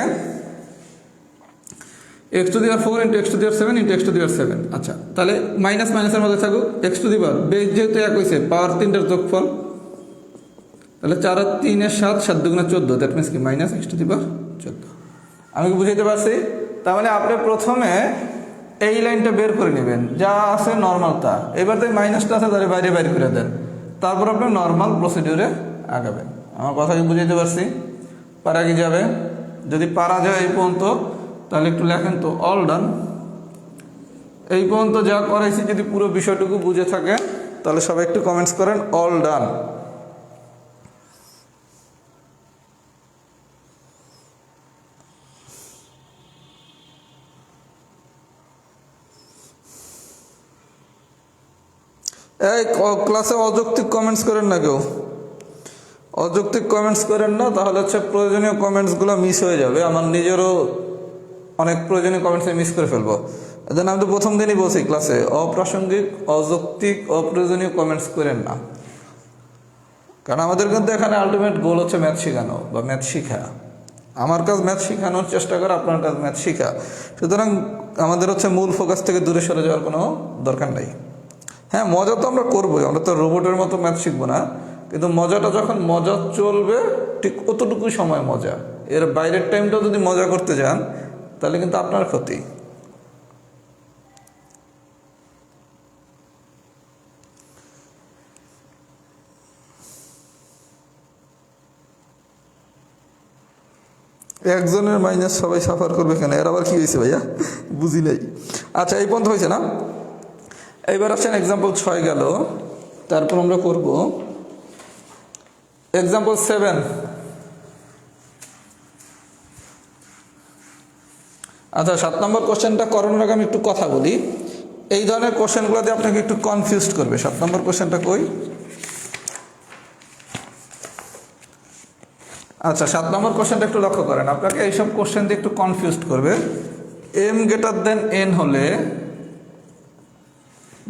X to the power 4 into X to the power 7 into X to the power 7। আচ্ছা, তাহলে মাইনাস মাইনাসের মধ্যে থাকুক X to the power, base যেহেতু এক হয়েছে পাওয়ার 3টার যোগফল, তাহলে 4 আর 3 এর 7, 7 দুগুণা 14, দ্যাট মিনস কি minus X to the power 14। আমি কি বুঝাইতে পারছি? তার মানে আপনি প্রথমে এই লাইনটা বের করে নেবেন, যা আছে নর্মাল তা, এবার তো মাইনাসটা আছে তাহলে বাইরে বাইরে করে দেন, তারপর আপনি নর্মাল প্রসিডিউরে আগাবেন। আমার কথা কি বুঝাইতে পারছি? পারা কি যাবে? যদি পারা যায় এই পর্যন্ত তাহলে একটু লেখেন তো অল ডান। এই পর্যন্ত যা করাইছি যদি পুরো বিষয়টুকু বুঝে থাকেন তাহলে সবাই একটু কমেন্টস করেন অল ডান। এই ক্লাসে অযৌক্তিক কমেন্টস করেন না কেউ, অযৌক্তিক কমেন্টস করেন না, তাহলে হচ্ছে প্রয়োজনীয় কমেন্টসগুলো মিস হয়ে যাবে। আমার নিজেরও অনেক প্রয়োজনীয় কমেন্টস মিস করে ফেলবো। এজন্য আমি তো প্রথম দিনই বলছি ক্লাসে অপ্রাসঙ্গিক, অযৌক্তিক, অপ্রয়োজনীয় কমেন্টস করেন না, কারণ আমাদের কিন্তু এখানে আলটিমেট গোল হচ্ছে ম্যাথ শেখানো বা ম্যাথ শিখা। আমার কাজ ম্যাথ শেখানোর চেষ্টা করা, আপনার কাজ ম্যাথ শিখা। সুতরাং আমাদের হচ্ছে মূল ফোকাস থেকে দূরে সরে যাওয়ার কোনো দরকার নাই। হ্যাঁ, মজা তো আমরা করবোই, আমরা তো রোবটের মতো ম্যাথ শিখবো না, কিন্তু মজাটা যখন মজা চলবে ঠিক অতটুকুই সময় মজা, এর বাইরের টাইমটা যদি মজা করতে যান তাহলে কিন্তু আপনার ক্ষতি। একজনের মাইনাস সবাই সাফার করবে কেন? এর আবার কি হয়েছে ভাইয়া? বুঝি নাই। আচ্ছা, এই পর্যন্ত হয়েছে না? এইবার আসছেন এক্সাম্পল 6 গেল, তারপর আমরা করব এক্সাম্পল 7। আচ্ছা, 7 নম্বর কোশ্চেনটা করানোর আগে আমি একটু কথা বলি। এই ধরনের কোশ্চেনগুলো দিয়ে আপনাকে একটু কনফিউজড করবে। 7 নম্বর কোশ্চেনটা কই? আচ্ছা 7 নম্বর কোশ্চেনটা একটু লক্ষ্য করেন, আপনাকে এইসব কোশ্চেন দিয়ে একটু কনফিউজড করবে। m গ্রেটার দেন n হলে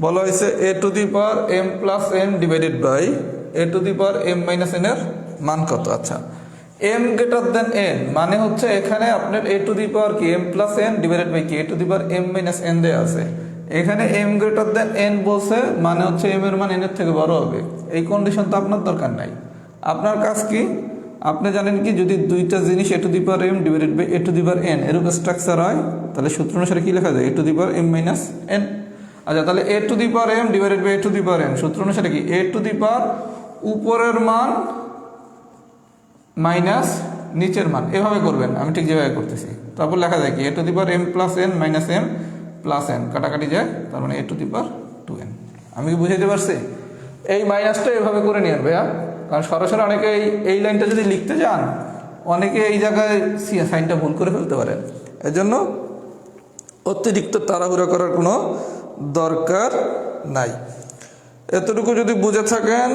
বলা হয়েছে a to the power m plus n divided by a to the power m minus n এর মান কত। আচ্ছা m গ্রেটার দেন n মানে হচ্ছে এখানে আপনার a টু দি পাওয়ার কি m plus n divided by কি a to the power m minus n দেয়া আছে। এখানে m গ্রেটার দেন n বলছে মানে হচ্ছে m এর মান n এর থেকে বড় হবে। এই কন্ডিশন তো আপনার দরকার নাই। আপনার কাজ কি, আপনি জানেন কি যদি দুইটা জিনিস a to the power m divided by a to the power n এরূপ স্ট্রাকচার হয় তাহলে সূত্র অনুসারে কি লেখা যায় a to the power m minus n। আচ্ছা তাহলে a to the power m divided by a to the power n সূত্র অনুসারে কি a টু দি পাওয়ার উপরের মান মাইনাস নিচের মান, এভাবে করবেন, আমি ঠিক যেভাবে করতেছি। তারপর লেখা যায় কি a to the power m plus n minus m plus n কাটাকাটি যায়, তার মানে a to the power 2n। আমি কি বুঝাইতে পারছি? এই মাইনাসটা এভাবে করে নিয়ে ভাইয়া, কারণ সরাসরি অনেকে এই লাইনটা যদি লিখতে যান অনেকে এই জায়গায় সাইনটা ভুল করে ফেলতে পারেন। এজন্য অতিরিক্ত তাড়াহুড়া করার কোনো দরকার নাই। এতটুকু যদি বুঝে থাকেন,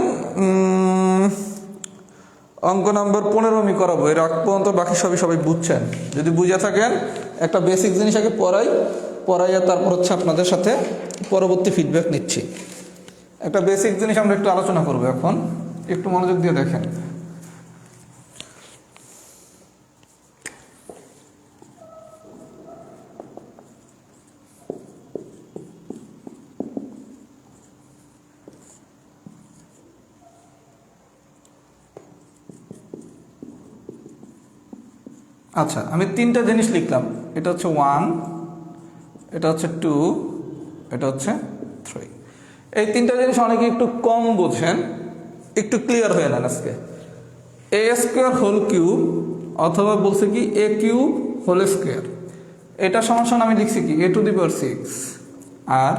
অঙ্ক নাম্বার 15 আমি করাবো, এর আগ পর্যন্ত বাকি সবাই বুঝছেন। যদি বুঝে থাকেন একটা বেসিক জিনিস আগে পড়াইয়া তারপর হচ্ছে আপনাদের সাথে পরবর্তী ফিডব্যাক নিচ্ছি। একটা বেসিক জিনিস আমরা একটু আলোচনা করবো এখন, একটু মনোযোগ দিয়ে দেখেন। আচ্ছা আমি 3টা জিনিস লিখলাম, এটা হচ্ছে 1, এটা হচ্ছে 2, এটা হচ্ছে 3। এই 3টা জিনিস অনেকে একটু কম বোঝেন, একটু ক্লিয়ার হয়ে নেন আজকে। a স্কোয়ার হোল কিউব অথবা বলছে কি a কিউব হোল স্কোয়ার, এটা সমান আমি লিখছি কি a টু দি পাওয়ার 6, আর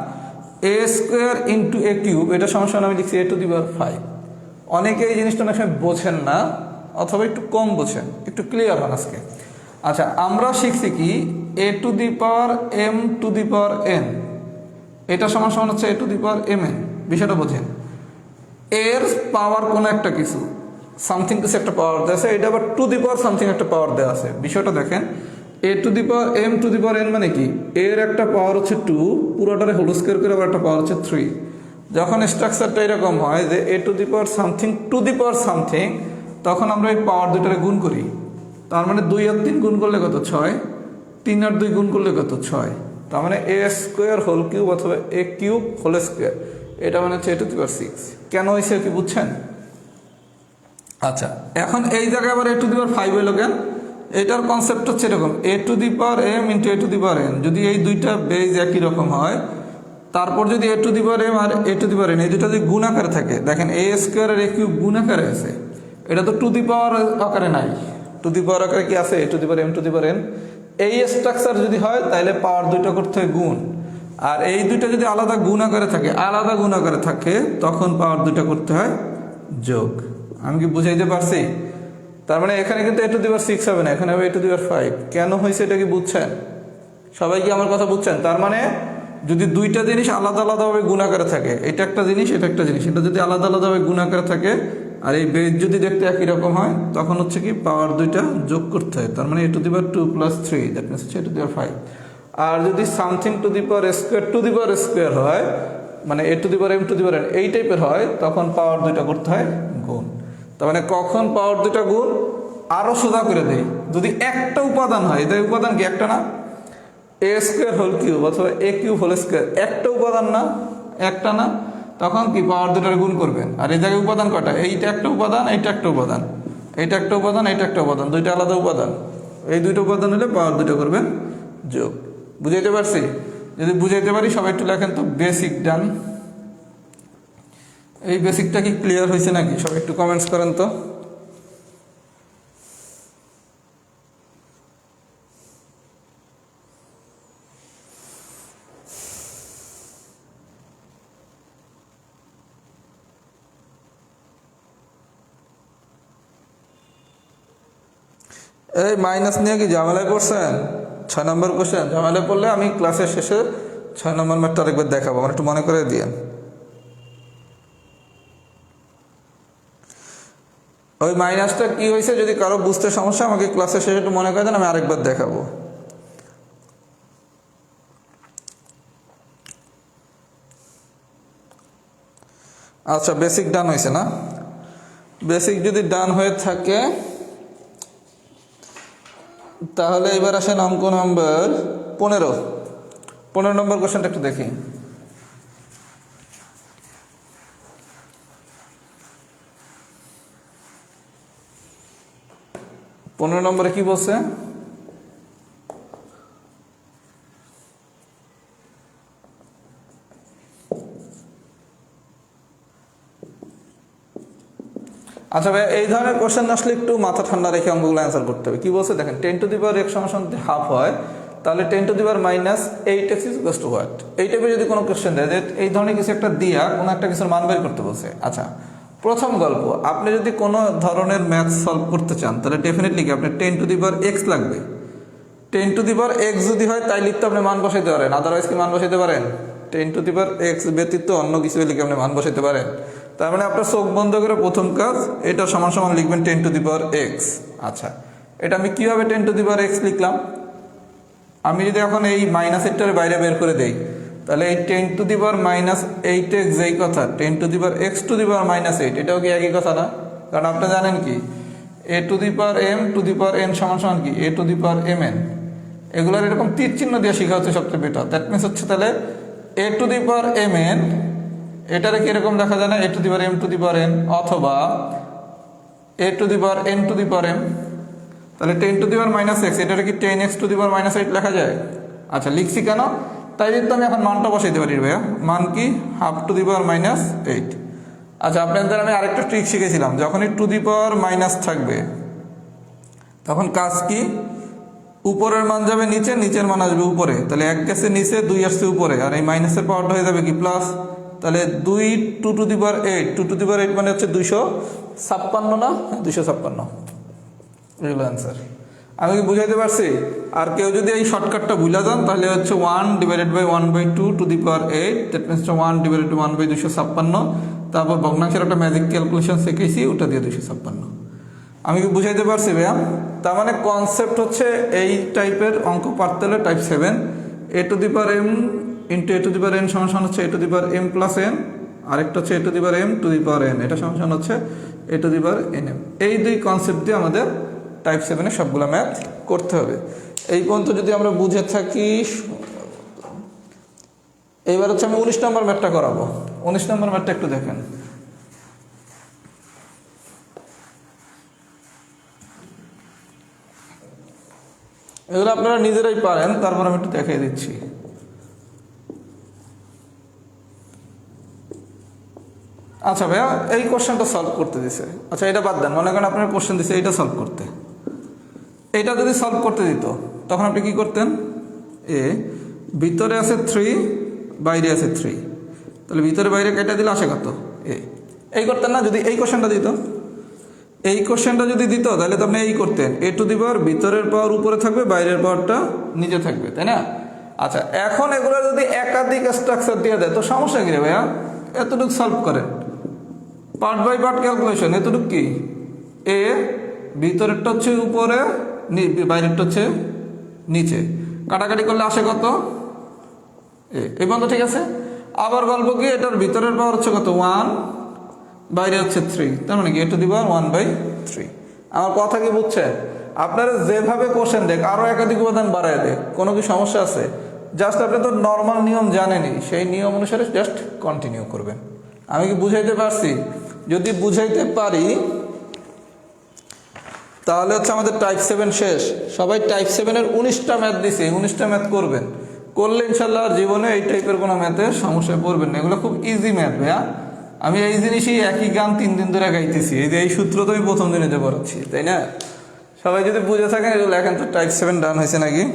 a square into a cube এটা সমান আমি লিখছি a টু দি পাওয়ার 5। অনেকে এই জিনিসটা অনেক সময় বোঝেন না অথবা একটু কম বোঝেন, একটু ক্লিয়ার হন আজকে। আচ্ছা আমরা শিখছি কি a to the power m two the power n, এটা সমান হচ্ছে a to the power mn। বিষয়টা বোঝেন, এর পাওয়ার কোনো একটা কিছু সামথিং কিছু একটা পাওয়ার দেওয়া আছে, এটা আবার টু দি পাওয়ার সামথিং একটা পাওয়ার দেওয়া আছে। বিষয়টা দেখেন a to the power m two the power n মানে কি এর একটা পাওয়ার হচ্ছে 2, পুরোটারে হোল স্কোয়ার করে আবার একটা পাওয়ার হচ্ছে 3। যখন স্ট্রাকচারটা এরকম হয় যে a to the power something to the power something, তখন আমরা এই পাওয়ার দুইটারে গুণ করি। তার মানে 2 আর 3 গুণ করলে কত 6, 3 আর 2 গুণ করলে কত 6। তার মানে a স্কোয়ার হোল কিউব অথবা a কিউব হোল স্কোয়ার, এটা মানে হচ্ছে a টু দি পাওয়ার 6। কেন হয়েছে কি বুঝছেন? আচ্ছা এখন এই জায়গায় আবার a টু দি পাওয়ার 5 হইল কেন? এটার কনসেপ্ট হচ্ছে এরকম a to the power m into a to the power n, যদি এই দুইটা বেজ একই রকম হয়, তারপর যদি a to the power m আর a to the power n এই দুটো যদি গুণ আকারে থাকে, দেখেন a স্কোয়ার আর a কিউব গুণ আকারে আছে, এটা তো টু দি পাওয়ার আকারে নাই। টু দি পাওয়ার আকারে কি আছে? a to the power m two the power n। এই স্ট্রাকচার যদি হয় তাহলে পাওয়ার দুইটা করতে হয় গুণ, আর এই দুইটা যদি আলাদা গুণ আকারে থাকে তখন পাওয়ার দুইটা করতে হয় যোগ। আমি কি বুঝাইতে পারছি? তার মানে এখানে কিন্তু a টু দি পাওয়ার 6 হবে না, এখানে হবে a টু দি পাওয়ার 5। কেন হয়েছে এটা কি বুঝছেন? সবাই কি আমার কথা বুঝছেন? তার মানে যদি দুইটা জিনিস আলাদা আলাদাভাবে গুণ আকারে থাকে, এটা একটা জিনিস এটা একটা জিনিস, এটা যদি আলাদা আলাদাভাবে গুণ আকারে থাকে আর এই বেজ যদি দেখতে একই রকম হয়, তখন হচ্ছে কি পাওয়ার দুইটা যোগ করতে হয়। তার মানে a to the power 2 plus 3, that means হচ্ছে a টু দি পাওয়ার 5। আর যদি something to the power square two the power square হয়, মানে a to the power m two the power n এই টাইপের হয়, তখন পাওয়ার দুইটা করতে হয় গুণ। তার মানে কখন পাওয়ার দুইটা গুণ? আরো সোজা করে দেই, যদি একটা উপাদান হয়, এটা উপাদান কি একটা না? a স্কোয়ার হোল কিউব অথবা a কিউব হোল স্কোয়ার একটা উপাদান না? একটা না? তখন কি পাওয়ার দুটার গুণ করবেন। আর এই জায়গায় উপাদান কটা? এইটা একটা উপাদান, এইটা একটা উপাদান, এইটা একটা উপাদান, এইটা একটা উপাদান, দুইটা আলাদা উপাদান। এই দুইটা উপাদান হলে পাওয়ার দুটো করবেন যোগ। বুঝাইতে পারছি? যদি বুঝাইতে পারি সবাই একটু লেখেন তো বেসিক ডান। এই বেসিকটা কি ক্লিয়ার হয়েছে নাকি? সবাই একটু কমেন্টস করেন তো। এই মাইনাস নিয়ে কি ঝামেলায় পড়ছেন? 6 নম্বর কোশ্চেন ঝামেলায় পড়লে আমি ক্লাসের শেষে 6 নম্বর ম্যাথটা আরেকবার দেখাবো, আমার একটু মনে করে দিয়েন। ওই মাইনাসটা কি হয়েছে যদি কারো বুঝতে সমস্যা আমাকে ক্লাসের শেষে একটু মনে করে দেন, আমি আরেকবার দেখাবো। আচ্ছা, বেসিক ডান হয়েছে না? বেসিক যদি ডান হয়ে থাকে তাহলে এবার আসেন অঙ্ক নম্বর 15 নম্বর কোশ্চেনটা একটু দেখি। 15 নম্বরে কি বলছে? আচ্ছা ভাই, এই ধরনের কোশ্চেন আসলে একটু মাথা ঠান্ডা রেখে অঙ্কগুলো অ্যান্সার করতে হবে। কি বলছে দেখেন, 10 টু দি পাওয়ার x সমান যদি হাফ হয় তাহলে 10 two the power minus 8x is equal to what? এই টাইপের যদি কোনো কোশ্চেন দেয় যে এই ধরনের কিছু একটা দিয়া কোনো একটা কিছুর মান বের করতে বলছে। আচ্ছা, প্রথম গল্প, আপনি যদি কোনো ধরনের ম্যাথ সলভ করতে চান তাহলে ডেফিনেটলি কি আপনার 10 টু দি পাওয়ার x লাগবে। 10 টু দি পাওয়ার x যদি হয় তাইলে তো আপনি মান বসাইতে পারেন, আদারওয়াইজ কি মান বসাইতে পারেন? 10 টু দি পাওয়ার x ব্যতীত অন্য কিছু হলে কি আপনি মান বসাইতে পারেন? তার মানে আপনার চোখ বন্ধ করে প্রথম কাজ এটা সমান সমান লিখবেন 10 টু দি পাওয়ার x। আচ্ছা, এটা আমি কিভাবে 10 টু দি পাওয়ার x লিখলাম? আমি যদি এখন এই মাইনাসেরটার বাইরে বের করে দেই তাহলে এই 10 two the power minus 8x যেই কথা 10 two the power x two the power minus 8, এটাও কি একই কথা না? কারণ আপনি জানেন কি a to the power m two the power n সমান সমান কি a to the power mn। এগুলোর এরকম তীর চিহ্ন দিয়ে শেখা হচ্ছে সবচেয়ে বেটার। দ্যাট মিনস হচ্ছে তাহলে a to the power mn এটারে কিরকম দেখা যায় না, a to the power m two the power n অথবা a to the power n two the power m। তাহলে 10 two the power minus x এটারে কি 10x two the power minus 8 লেখা যায়? আচ্ছা, লিখছি কেন? তাই তো আমি এখন মানটা বসাইতে পারি ভাইয়া। মান কি? Have to the power minus 8। আচ্ছা, আপনাদের আমি আরেকটা ট্রিক শিখেছিলাম, যখনই টু দি পাওয়ার মাইনাস থাকবে তখন কাজ কি? উপরের মান যাবে নিচে, নিচের মান আসবে উপরে। তাহলে 1 গেছে নিচে, 2 আসছে উপরে, আর এই মাইনাসের পাওয়ারটা হয়ে যাবে কি প্লাস। তাহলে 2 two to the power 8, 2 to the power 8 মানে হচ্ছে 256 না? 256 এগুলো অ্যান্সার। আমি কি বুঝাইতে পারছি? আর কেউ যদি এই শর্টকাটটা ভুলে যান তাহলে হচ্ছে 1 divided by 1/2 to the power 8, that means 1 divided by 1/256। তারপর ভগ্নাংশের একটা ম্যাজিক ক্যালকুলেশন শিখেছি, ওটা দিয়ে 256। আমি কি বুঝাইতে পারছি ভাইয়া? তার মানে কনসেপ্ট হচ্ছে এই টাইপের অঙ্ক পারতে হলে type 7 a to the power m into a to the power n সমান সমান হচ্ছে a to the power m plus n, আরেকটা হচ্ছে a to the power m two the power n, এটা সমান সমান হচ্ছে a to the power nm। এই দুই কনসেপ্ট দিয়ে আমাদের টাইপ 7-এ সবগুলো ম্যাথ করতে হবে। এই পর্যন্ত যদি আমরা বুঝে থাকি, এইবার হচ্ছে আমি 19 নম্বর ম্যাথটা করাবো। 19 নম্বর ম্যাথটা একটু দেখেন। এগুলো আপনারা নিজেরাই পারেন, তারপর আমি একটু দেখিয়ে দিচ্ছি। আচ্ছা ভাইয়া, এই কোশ্চেনটা সলভ করতে দিছে। আচ্ছা, এটা বাদ দেন, মনে করেন আপনার কোশ্চেন দিছে এইটা সলভ করতে। এটা যদি সলভ করতে দিত তখন আপনি কি করতেন? ভিতরে আছে 3, বাইরে আছে 3, তাহলে ভিতরে বাইরে কেটে দিলে আসে কত? এই করতেন না? যদি এই কোশ্চেনটা দিত, এই কোশ্চেনটা যদি দিত তাহলে তো আপনি এই করতেন, a টু দি পাওয়ার ভিতরের পাওয়ার উপরে থাকবে, বাইরের পাওয়ারটা নিচে থাকবে, তাই না? আচ্ছা, এখন এগুলো যদি একাধিক স্ট্রাকচার দিয়ে দেয় তো সমস্যা কি রে ভাইয়া? এতটুকু সলভ করেন, পার্ট বাই পার্ট ক্যালকুলেশন। এতটুকু কি এ, ভিতরেরটা হচ্ছে উপরে, বাইরেরটা হচ্ছে নিচে, কাটাকাটি করলে আসে কত? এই বন্ধ, ঠিক আছে? আবার গল্প কি, এটার ভিতরের পাওয়ার হচ্ছে কত? 1, বাইরে হচ্ছে 3, তার মানে কি a টু দি পাওয়ার 1/3। আমার কথা কি বুঝছেন? আপনারা যেভাবে কোশ্চেন দেখ আরও একাধিক উপাদান বাড়ায় দেখ, কোনো কি সমস্যা আছে? জাস্ট আপনি তো নর্মাল নিয়ম জানেনই, সেই নিয়ম অনুসারে জাস্ট কন্টিনিউ করবেন। আমি কি বুঝাইতে পারছি? যদি বুঝাইতে পারি তাহলে হচ্ছে আমাদের টাইপ 7 শেষ। সবাই টাইপ 7-এর 19টা ম্যাথ দিছে, 19টা ম্যাথ করবেন। করলে ইনশাল্লাহ আর জীবনে এই টাইপের কোনো ম্যাথের সমস্যায় পড়বেন না। এগুলো খুব ইজি ম্যাথ ভাইয়া। আমি এই জিনিসই একই গান 3 দিন ধরে গাইতেছি, এই যে এই সূত্র তো আমি প্রথম দিনে যে পড়াচ্ছি, তাই না? সবাই যদি বুঝে থাকেন এগুলো এখন তো টাইপ 7 ডান হয়েছে নাকি?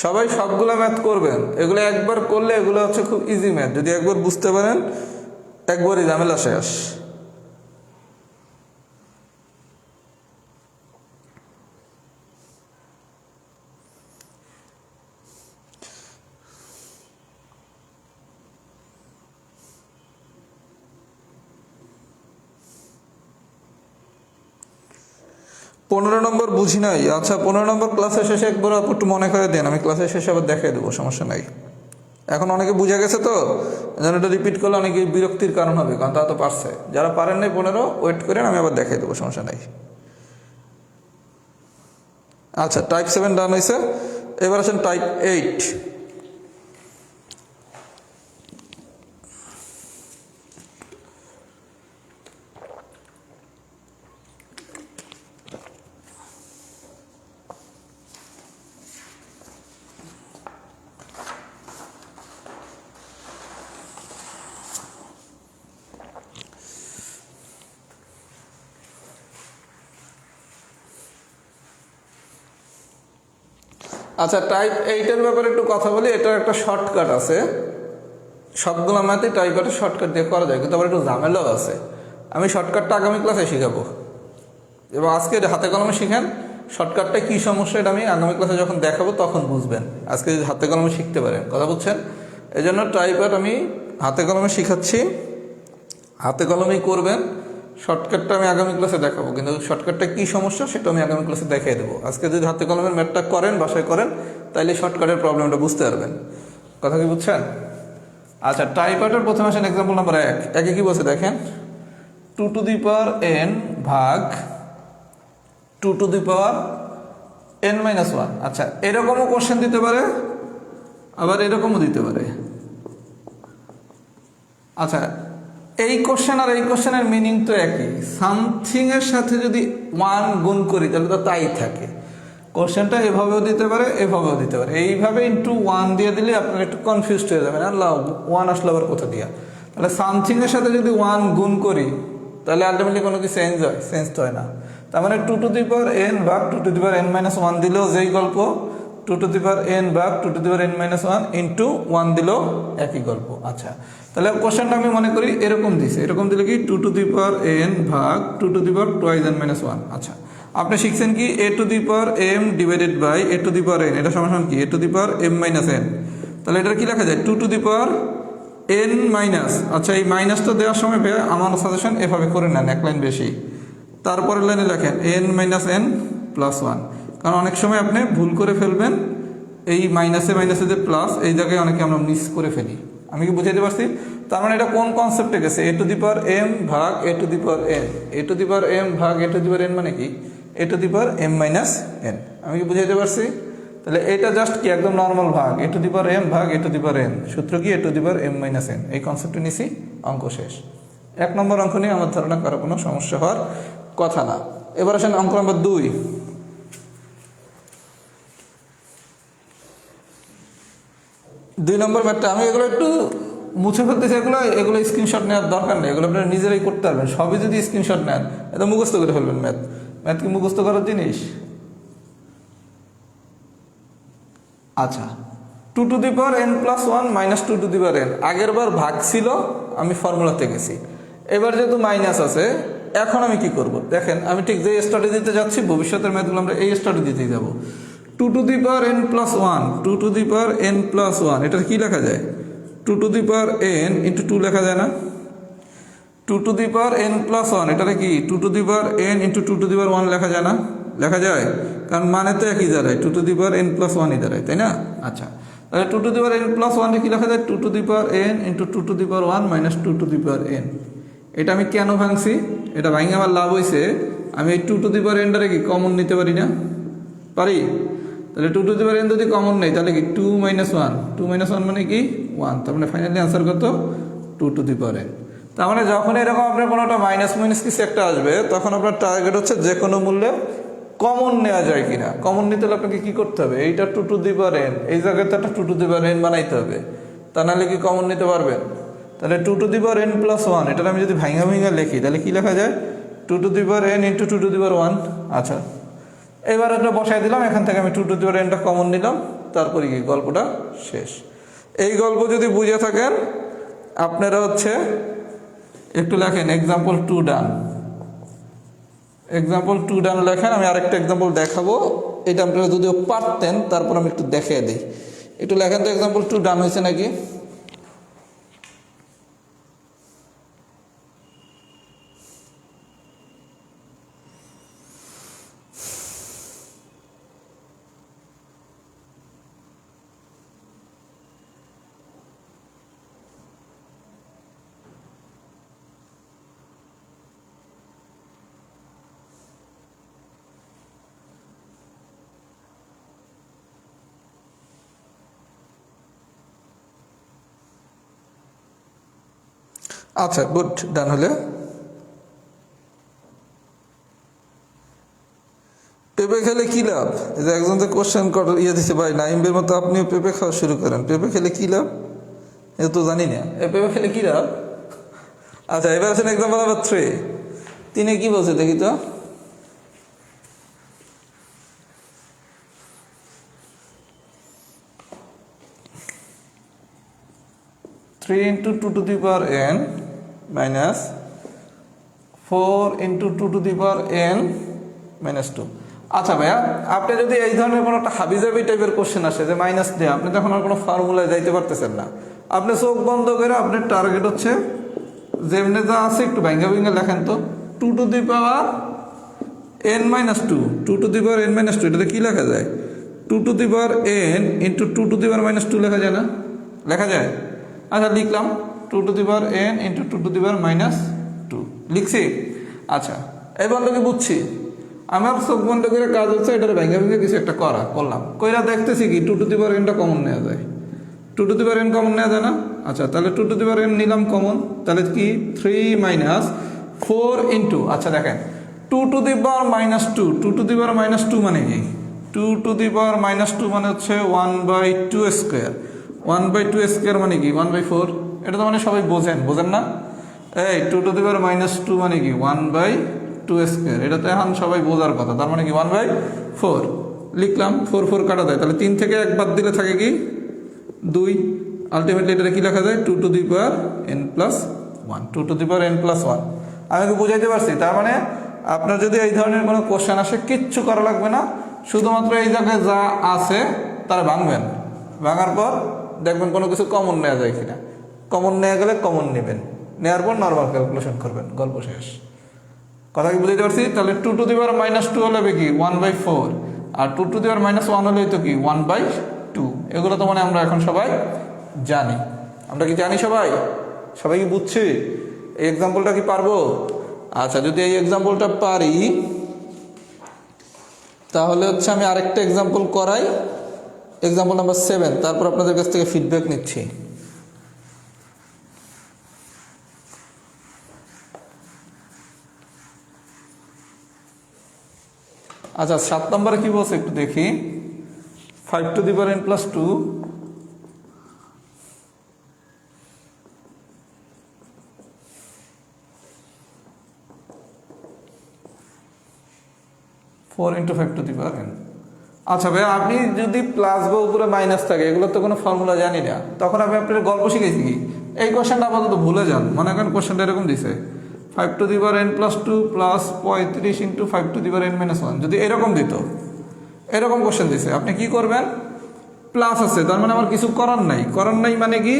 সবাই সবগুলো ম্যাথ করবেন। এগুলো একবার করলে এগুলো হচ্ছে খুব ইজি ম্যাথ, যদি একবার বুঝতে পারেন একবারই ঝামেলা শেষ। 15 নম্বর বুঝি নাই। আচ্ছা 15 নম্বর ক্লাসের শেষে একবার একটু মনে করে দেন, আমি ক্লাসের শেষে আবার দেখাই দেবো, সমস্যা নাই। এখন অনেকে বুঝে গেছে তো, যেন এটা রিপিট করলে অনেকে বিরক্তির কারণ হবে, কারণ তারা তো পারছে। যারা পারেন নাই 15 ওয়েট করেন, আমি আবার দেখাই দেবো, সমস্যা নাই। আচ্ছা টাইপ 7 ডান হয়েছে, এবার আসেন টাইপ 8। আচ্ছা টাইপ 8-এর ব্যাপারে একটু কথা বলি। এটার একটা শর্টকাট আছে, সবগুলো ম্যাথে টাইপ 8-এর শর্টকাট দিয়ে করা যায়, কিন্তু আবার একটু ঝামেলাও আছে। আমি শর্টকাটটা আগামী ক্লাসে শিখাবো, এবং আজকে হাতে কলমে শিখেন। শর্টকাটটা কী সমস্যা এটা আমি আগামী ক্লাসে যখন দেখাবো তখন বুঝবেন। আজকে যদি হাতে কলমে শিখতে পারেন, কথা বুঝছেন? এই জন্য টাইপ 8 আমি হাতে কলমে শিখাচ্ছি, হাতে কলমেই করবেন। শর্টকাটটা আমি আগামী ক্লাসে দেখাবো, কিন্তু শর্টকাটটা কী সমস্যা সেটা আমি আগামী ক্লাসে দেখিয়ে দেবো। আজকে যদি হাতে কলমের ম্যাথটা করেন, বাসায় করেন, তাইলে শর্টকাটের প্রবলেমটা বুঝতে পারবেন। কথা কি বুঝছেন? আচ্ছা টাইপ 8-এর প্রথমে আসেন এক্সাম্পল নাম্বার 1। একে কী বলছে দেখেন, 2 টু দি পাওয়ার n ভাগ 2 টু দি পাওয়ার n-1। আচ্ছা এরকমও কোশ্চেন দিতে পারে, আবার এরকমও দিতে পারে। আচ্ছা এই কোশ্চেন আর এই কোশ্চেনের মিনিং তো একই। সামথিংয়ের সাথে যদি 1 গুণ করি তাহলে তো তাই থাকে। কোশ্চেনটা এভাবেও দিতে পারে, এভাবেও দিতে পারে। এইভাবে ইন্টু 1 দিয়ে দিলে আপনারা একটু কনফিউজড হয়ে যাবেন, আল্লাহ 1 আসলে আবার কোথা দিয়া। তাহলে সামথিংয়ের সাথে যদি 1 গুণ করি তাহলে আলটিমেটলি কোনো কি চেঞ্জ হয়? চেঞ্জ তো হয় না। তার মানে 2 টু দি পাওয়ার n ভাগ 2 টু দি পাওয়ার n-1 দিলেও যেই গল্প, 2 টু দি পাওয়ার n ভাগ 2 to the power n-1 into 1 দিলেও একই গল্প। আচ্ছা তাহলে কোশ্চেনটা আমি মনে করি এরকম দিছে, এরকম দিলে কি 2 টু দি পাওয়ার n ভাগ 2 to the power twice n-1। আচ্ছা আপনি শিখছেন কি a to the power m divided by a to the power n, এটা সমান কি a to the power m-n। তাহলে এটা কি লেখা যায় 2 to the power n minus. আচ্ছা এই মাইনাসটা দেওয়ার সময় আমার সাজেশন এভাবে করে নেন, এক লাইন বেশি, তারপরের লাইনে লেখেন n মাইনাস n প্লাস 1, কারণ অনেক সময় আপনি ভুল করে ফেলবেন। এই মাইনাসে মাইনাসে যে প্লাস, এই জায়গায় অনেকে আমরা মিস করে ফেলি। আমি কি বুঝাইতে পারছি? তার মানে এটা কোন কনসেপ্টে গেছে, a to the power m ভাগ a to the power n। a to the power m ভাগ a to the power n মানে কি a to the power m minus n। আমি কি বুঝাইতে পারছি? তাহলে এটা জাস্ট কি একদম নর্মাল ভাগ, a to the power m ভাগ a to the power n, সূত্র কি a to the power m minus n। এই কনসেপ্টে নিছি, অঙ্ক শেষ। 1 নম্বর অঙ্ক নিয়ে আমার ধারণা কারো কোনো সমস্যা হওয়ার কথা না। এবার আসেন অঙ্ক নম্বর 2। 2 নম্বর ম্যাথটা আমি এগুলো একটু মুছে ফেলতেছি, এগুলো স্ক্রিনশট নেওয়ার দরকার নেই, এগুলো আপনারা নিজেরাই করতে পারবেন। সবই যদি স্ক্রিনশট নেন এটা মুখস্থ করে ফেলবেন। ম্যাথ কি মুখস্থ করার জিনিস? আচ্ছা 2 to the power n plus 1 minus 2 to the power n, আগের বার ভাগ ছিল, আমি ফর্মুলাতে গেছি। এবার যেহেতু মাইনাস আছে, এখন আমি কি করব দেখেন, আমি ঠিক যে স্ট্র্যাটেজিতে যাচ্ছি ভবিষ্যতের ম্যাথগুলো আমরা এই স্ট্র্যাটেজিতেই যাব। 2 to the power n plus 1, 2 to the power n plus 1, এটা কি লেখা যায় 2 to the power n into 2 লেখা যায় না? 2 to the power n plus 1 এটাকে কি 2 to the power n into 2 to the power 1 লেখা যায় না? লেখা যায়, কারণ মানে তো একই দাঁড়ায়, 2 to the power n plus 1ই দাঁড়ায়, তাই না? আচ্ছা তাহলে 2 to the power n plus 1 কি লেখা যায় 2 to the power n into 2 to the power 1 minus 2 to the power n। এটা আমি কেন ভাঙছি? এটা ভাঙে আমার লাভ হয়েছে, আমি এই 2 টু দি পাওয়ার nটারে কি কমন নিতে পারি না? পারি। তাহলে 2 টু দি পাওয়ার n যদি কমন নেই তাহলে কি 2 মাইনাস 1, 2 মাইনাস 1 মানে কি 1। তার মানে ফাইনালি আনসার কত 2 টু দি পাওয়ার n। তার মানে যখন এরকম আপনার কোনোটা মাইনাস মাইনাস কিছু একটা আসবে, তখন আপনার টার্গেট হচ্ছে যে কোনো মূল্যে কমন নেওয়া যায় কিনা। কমন নিতে হলে আপনাকে কি করতে হবে, এইটা 2 টু দি পাওয়ার n, এই জায়গাতে একটা 2 টু দি পাওয়ার n বানাইতে হবে, তা নাহলে কি কমন নিতে পারবেন? তাহলে 2 to the power n plus 1, এটা আমি যদি ভাঙা ভাঙা লিখি তাহলে কি লেখা যায় 2 to the power n into 2 to the power 1। আচ্ছা এবার এটা বসাই দিলাম, এখান থেকে আমি 2 টু দি পাওয়ার nটা কমন নিলাম, তারপরে কি গল্পটা শেষ। এই গল্প যদি বুঝে থাকেন আপনারা হচ্ছে একটু লেখেন এক্সাম্পল 2 ডান, এক্সাম্পল 2 ডান লেখেন। আমি আরেকটা এক্সাম্পল দেখাবো, এটা আপনারা যদিও পারতেন, তারপর আমি একটু দেখিয়ে দিই। একটু লেখেন তো এক্সাম্পল 2 ডান হয়েছে নাকি? আচ্ছা গুড, ডান হলে পেঁপে খেলে কি লাভ? এই যে একজন তো কোশ্চেন দিচ্ছে, ভাই নাইমের মতো আপনিও পেঁপে খাওয়া শুরু করেন, পেঁপে খেলে কি লাভ? এ তো জানি না, পেঁপে খেলে কি লাভ। আচ্ছা এবার আছেন এক্সাম্পল নাম্বার 3। তিনি কি বলছে দেখি তো। Three into two to the power n minus 4 into two to the power n minus 2। আচ্ছা ভাইয়া, আপনি যদি এই ধরনের কোনো একটা হাবিজাবি টাইপের কোশ্চেন আসে যে মাইনাস দিয়ে, আপনি তখন আর কোনো ফর্মুলায় যাইতে পারতেছেন না। আপনি চোখ বন্ধ করে আপনার টার্গেট হচ্ছে যেমনি যা আছে একটু ভেঙ্গে ভেঙ্গে লেখেন তো। Two to the power n minus 2, two to the power n minus 2, এটাতে কী লেখা যায়? Two to the power n into two to the power minus 2 লেখা যায় না? লেখা যায়। আচ্ছা লিখলাম two to the power n into two to the power minus 2 লিখছি। আচ্ছা এই বন্ধকে বুঝছি, আমার চোখ বন্ধ করে কাজ হচ্ছে এটার ভেঙে ভেঙে কিছু একটা করলাম, কইরা দেখতেছি কি টু টু দি পাওয়ার এনটা কমন নেওয়া যায়। Two to the power N common নেওয়া যায় না? আচ্ছা তাহলে two to the power N নিলাম কমন, তাহলে কি 3 মাইনাস 4 ইন্টু, আচ্ছা দেখেন two to the power minus 2, two to the power minus 2 মানে কি? Two to the power minus 2 মানে হচ্ছে 1/2 স্কোয়ার। 1/2 স্কোয়ার মানে কি 1/4। এটা তো মানে সবাই বোঝেন না? এই two to the power minus 2 মানে কি 1/2 স্কোয়ার। এটা তো এখন সবাই বোঝার কথা, তার মানে কি 1/4 লিখলাম। 4 4 কাটা যায়, তাহলে 3 থেকে 1 বাদ দিলে থাকে কি 2। আলটিমেটলি এটা কি লেখা যায়? Two to the power n plus 1, two to the power n plus 1। আমি কি বুঝাইতে পারছি? তার মানে আপনার যদি এই ধরনের কোনো কোশ্চেন আসে কিচ্ছু করা লাগবে না, শুধুমাত্র এই জায়গায় যা আছে তারা ভাঙবেন। ভাঙার পর দেখবেন কোনো কিছু কমন নেওয়া যায় কিনা। কমন নেওয়া গেলে কমন নেবেন, নেওয়ার পর নর্মাল ক্যালকুলেশন করবেন, গল্প শেষ। কথা কি বুঝতে পারছি? তাহলে two to the power minus 2 হলে কি 1/4, আর two to the power minus 1 হলে তো কি 1/2। এগুলো তো মানে আমরা এখন সবাই জানি। আমরা কি জানি সবাই? সবাই কি বুঝছি? এই এক্সাম্পলটা কি পারবো? আচ্ছা যদি এই এক্সাম্পলটা পারি তাহলে হচ্ছে আমি আরেকটা এক্সাম্পল করাই, এক্সাম্পল নাম্বার 7, তারপর আপনাদের কাছ থেকে ফিডব্যাক নিচ্ছি। আচ্ছা 7 নম্বরে কি বলছে একটু দেখি। 5 to the power n plus 2 4 into 5 to the power N. আচ্ছা ভাই আপনি যদি প্লাস বা উপরে মাইনাস থাকে, এগুলো তো কোনো ফর্মুলা জানি না, তখন আমি আপনার গল্প শিখেছি কি এই কোশ্চেনটা আপাতত ভুলে যান। মনে করেন কোশ্চেনটা এরকম দিছে 5 to the power n plus 2 plus 35 into 5 to the power n minus 1 যদি এরকম দিত, এরকম কোশ্চেন দিছে, আপনি কি করবেন? প্লাস আছে তার মানে আমার কিছু করার নাই মানে কি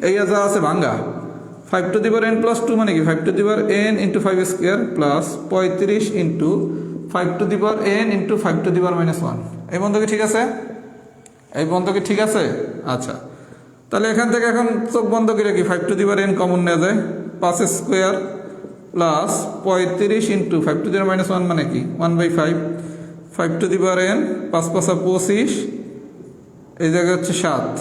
এই যা আছে ভাঙ্গা। 5 to the power n plus 2 মানে কি 5 to the power n into 5 square plus 35 into 5 to the power n into 5 to the power minus 1। এই বন্ধু কি ঠিক আছে? এই বন্ধু কি ঠিক আছে? আচ্ছা তাহলে এখান থেকে এখন চোখ বন্ধ করে কি 5 to the power N common নেওয়া যায়, 5 square plus 35 into 5 to the power minus 1 মানে কি 1/5। 5 টু দি পাওয়ার এন 5 5 25, এই জায়গায় হচ্ছে 7,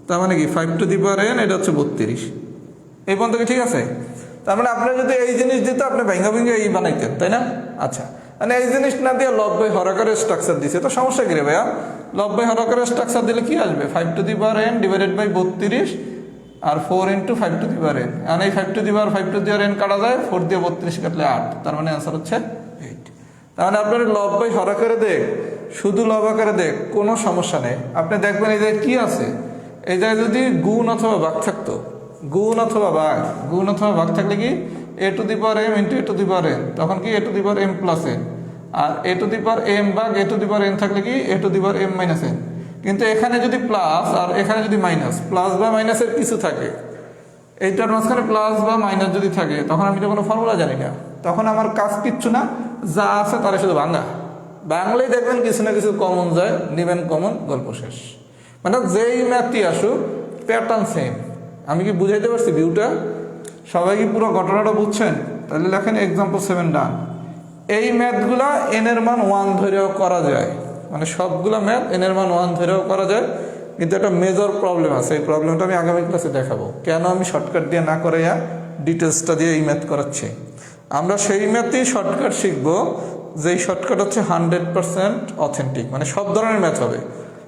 তার মানে কি 5 টু দি পাওয়ার এন এটা হচ্ছে 32। এই পর্যন্ত কি ঠিক আছে? তার মানে আপনার যদি এই জিনিস দিত আপনি ভেঙ্গা ভেঙ্গে এই বানাইতেন, তাই না? আচ্ছা মানে এই জিনিস না দিয়ে লব বাই হরাকারের স্ট্রাকচার দিছে, তো সমস্যা কি রে ভাইয়া? লব বাই হরাকারের স্ট্রাকচার দিলে কি আসবে? 5 to the power N divided by 32 আর 4 into 5 to the power N. আর এই 5 to the power 5 to the power N কাটা যায়, 4 দিয়ে 32 কাটলে 8, তার মানে অ্যান্সার হচ্ছে 8। তার মানে আপনার লব বাই হরাকারে দেখ, শুধু লব আকারে দেখ, কোনো সমস্যা নেই। আপনি দেখবেন এই জায়গায় কি আছে, এই জায়গায় যদি গুণ অথবা ভাগ থাকতো, গুণ অথবা ভাগ থাকলে কি A to the power M into A to the power N, তখন কি A to the power M plus N. আর A to the power M ভাগ A to the power N থাকলে কি A to the power M minus N. কিন্তু এখানে যদি plus আর এখানে যদি মাইনাস, প্লাস বা মাইনাসের কিছু থাকে, এইটার মাঝখানে প্লাস বা মাইনাস যদি থাকে, তখন আমি তো কোনো ফর্মুলা জানি না, তখন আমার কাজ কিচ্ছু না, যা আছে তারা শুধু বাংলায় দেখবেন কিছু না কিছু কমন যায়, নেবেন কমন, গল্প শেষ। মানে যেই ম্যাথটি আসুক প্যাটার্ন সেম। আমি কি বুঝাইতে পারছি ভিউটা? সবাই কি পুরো ঘটনাটা বুঝছেন? তাহলে লেখেন এক্সাম্পল 7 ডান। এই ম্যাথগুলা এন এর মান 1 ধরেও করা যায়, মানে সবগুলা ম্যাথ এন এর মান 1 ধরেও করা যায়, কিন্তু একটা মেজর প্রবলেম আছে, এই প্রবলেমটা আমি আগামী ক্লাসে দেখাবো কেন আমি শর্টকাট দিয়ে না করাইয়া ডিটেলসটা দিয়ে এই ম্যাথ করাচ্ছি। আমরা সেই ম্যাথেই শর্টকাট শিখবো যেই শর্টকাট হচ্ছে 100% অথেন্টিক, মানে সব ধরনের ম্যাথ হবে।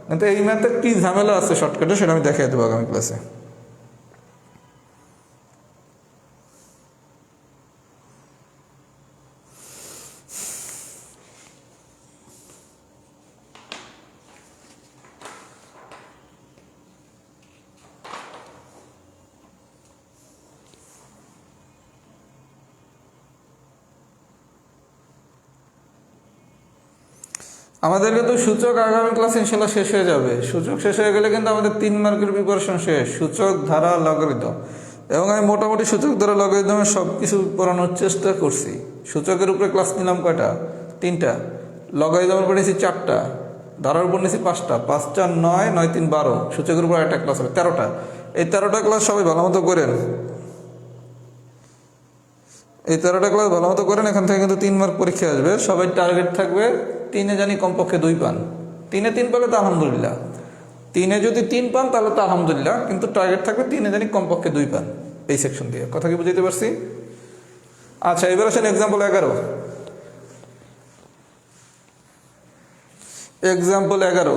কিন্তু এই ম্যাথে কী ঝামেলা আছে শর্টকাটে সেটা আমি দেখিয়ে দেবো আগামী ক্লাসে। আমাদের কিন্তু সূচক আগামী ক্লাসে ইনশাল্লাহ শেষ হয়ে যাবে। সূচক শেষ হয়ে গেলে কিন্তু আমাদের 3 মার্কের প্রিপারেশন শেষ, সূচক, ধারা, লগারিদম। এবং আমি মোটামুটি সূচক, ধারা, লগারিদমের সব কিছু পড়ানোর চেষ্টা করছি। সূচকের উপরে ক্লাস নিলাম কয়টা? 3টা। লগারিদমের উপরে নিয়েছি 4টা, ধারার উপর নিয়েছি 5টা, 5 4 9, 9 3 12। সূচকের উপর একটা ক্লাস হবে 13টা। এই 13টা ক্লাস সবাই ভালো মতো করেন, এই 13টা ক্লাস ভালো মতো করেন। এখান থেকে কিন্তু 3 মার্ক পরীক্ষা আসবে। সবাই টার্গেট থাকবে 3-এ জানি কমপক্ষে 2 পান। 3-এ 3 পেলে তো আলহামদুলিল্লাহ, 3-এ যদি 3 পান তাহলে তো আলহামদুলিল্লাহ, কিন্তু টার্গেট থাকবে 3-এ জানি কমপক্ষে 2 পান এই সেকশন দিয়ে। কথা কি বুঝতে পারছি? আচ্ছা, এবার আসেন এক্সাম্পল 11। এক্সাম্পল 11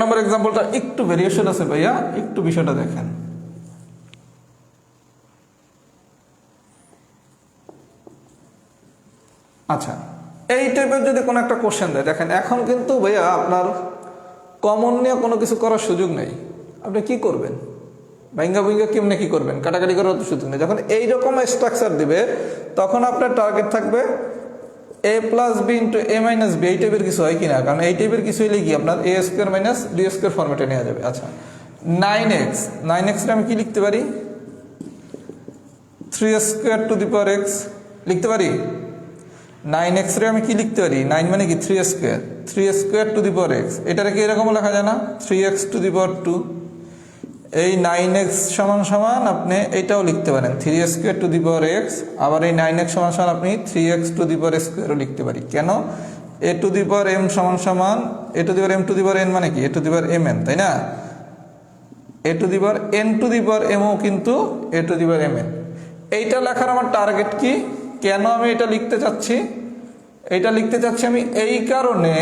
নম্বর এক্সাম্পলটা একটু ভেরিয়েশন আছে ভাইয়া, একটু বিষয়টা দেখেন। আচ্ছা, এই টাইপের যদি কোনো একটা কোশ্চেন দেয়, দেখেন এখন কিন্তু ভাইয়া আপনার কমন নিয়ে কোনো কিছু করার সুযোগ নেই। আপনি কি করবেন? ভাইঙ্গা কেমনে কি করবেন? কাটাকাটি করার তো সুযোগ নেই। যখন এইরকম স্ট্রাকচার দিবে তখন আপনার টার্গেট থাকবে a plus b into a minus b. এই টাইপের কিছু হয় কিনা, কারণ এই টাইপের কিছু হইলে কি আপনার a square minus B square ফর্মেটে নেওয়া যাবে। আচ্ছা, 9x আমি কি লিখতে পারি? 3 square two the power x লিখতে পারি। 9x রে আমি কি লিখতে পারি? 9 মানে কি 3 square two the power x. এটারে কি এরকম লেখা যায় না? 3x টু দি পাওয়ার 2। এই 9x সমান সমান আপনি এইটাও লিখতে পারেন 3 square two the power x. আবার এই 9x সমান সমান আপনি 3x টু দি পাওয়ার স্কোয়ারও লিখতে পারি। কেন? a to the power m সমান সমান a to the power m two the power n মানে কি a to the power mn, তাই না? a to the power n two the power m ও কিন্তু a to the power mn। এইটা লেখার আমার টার্গেট কি? কেন আমি এটা লিখতে চাচ্ছি? এটা লিখতে চাচ্ছি আমি এই কারণে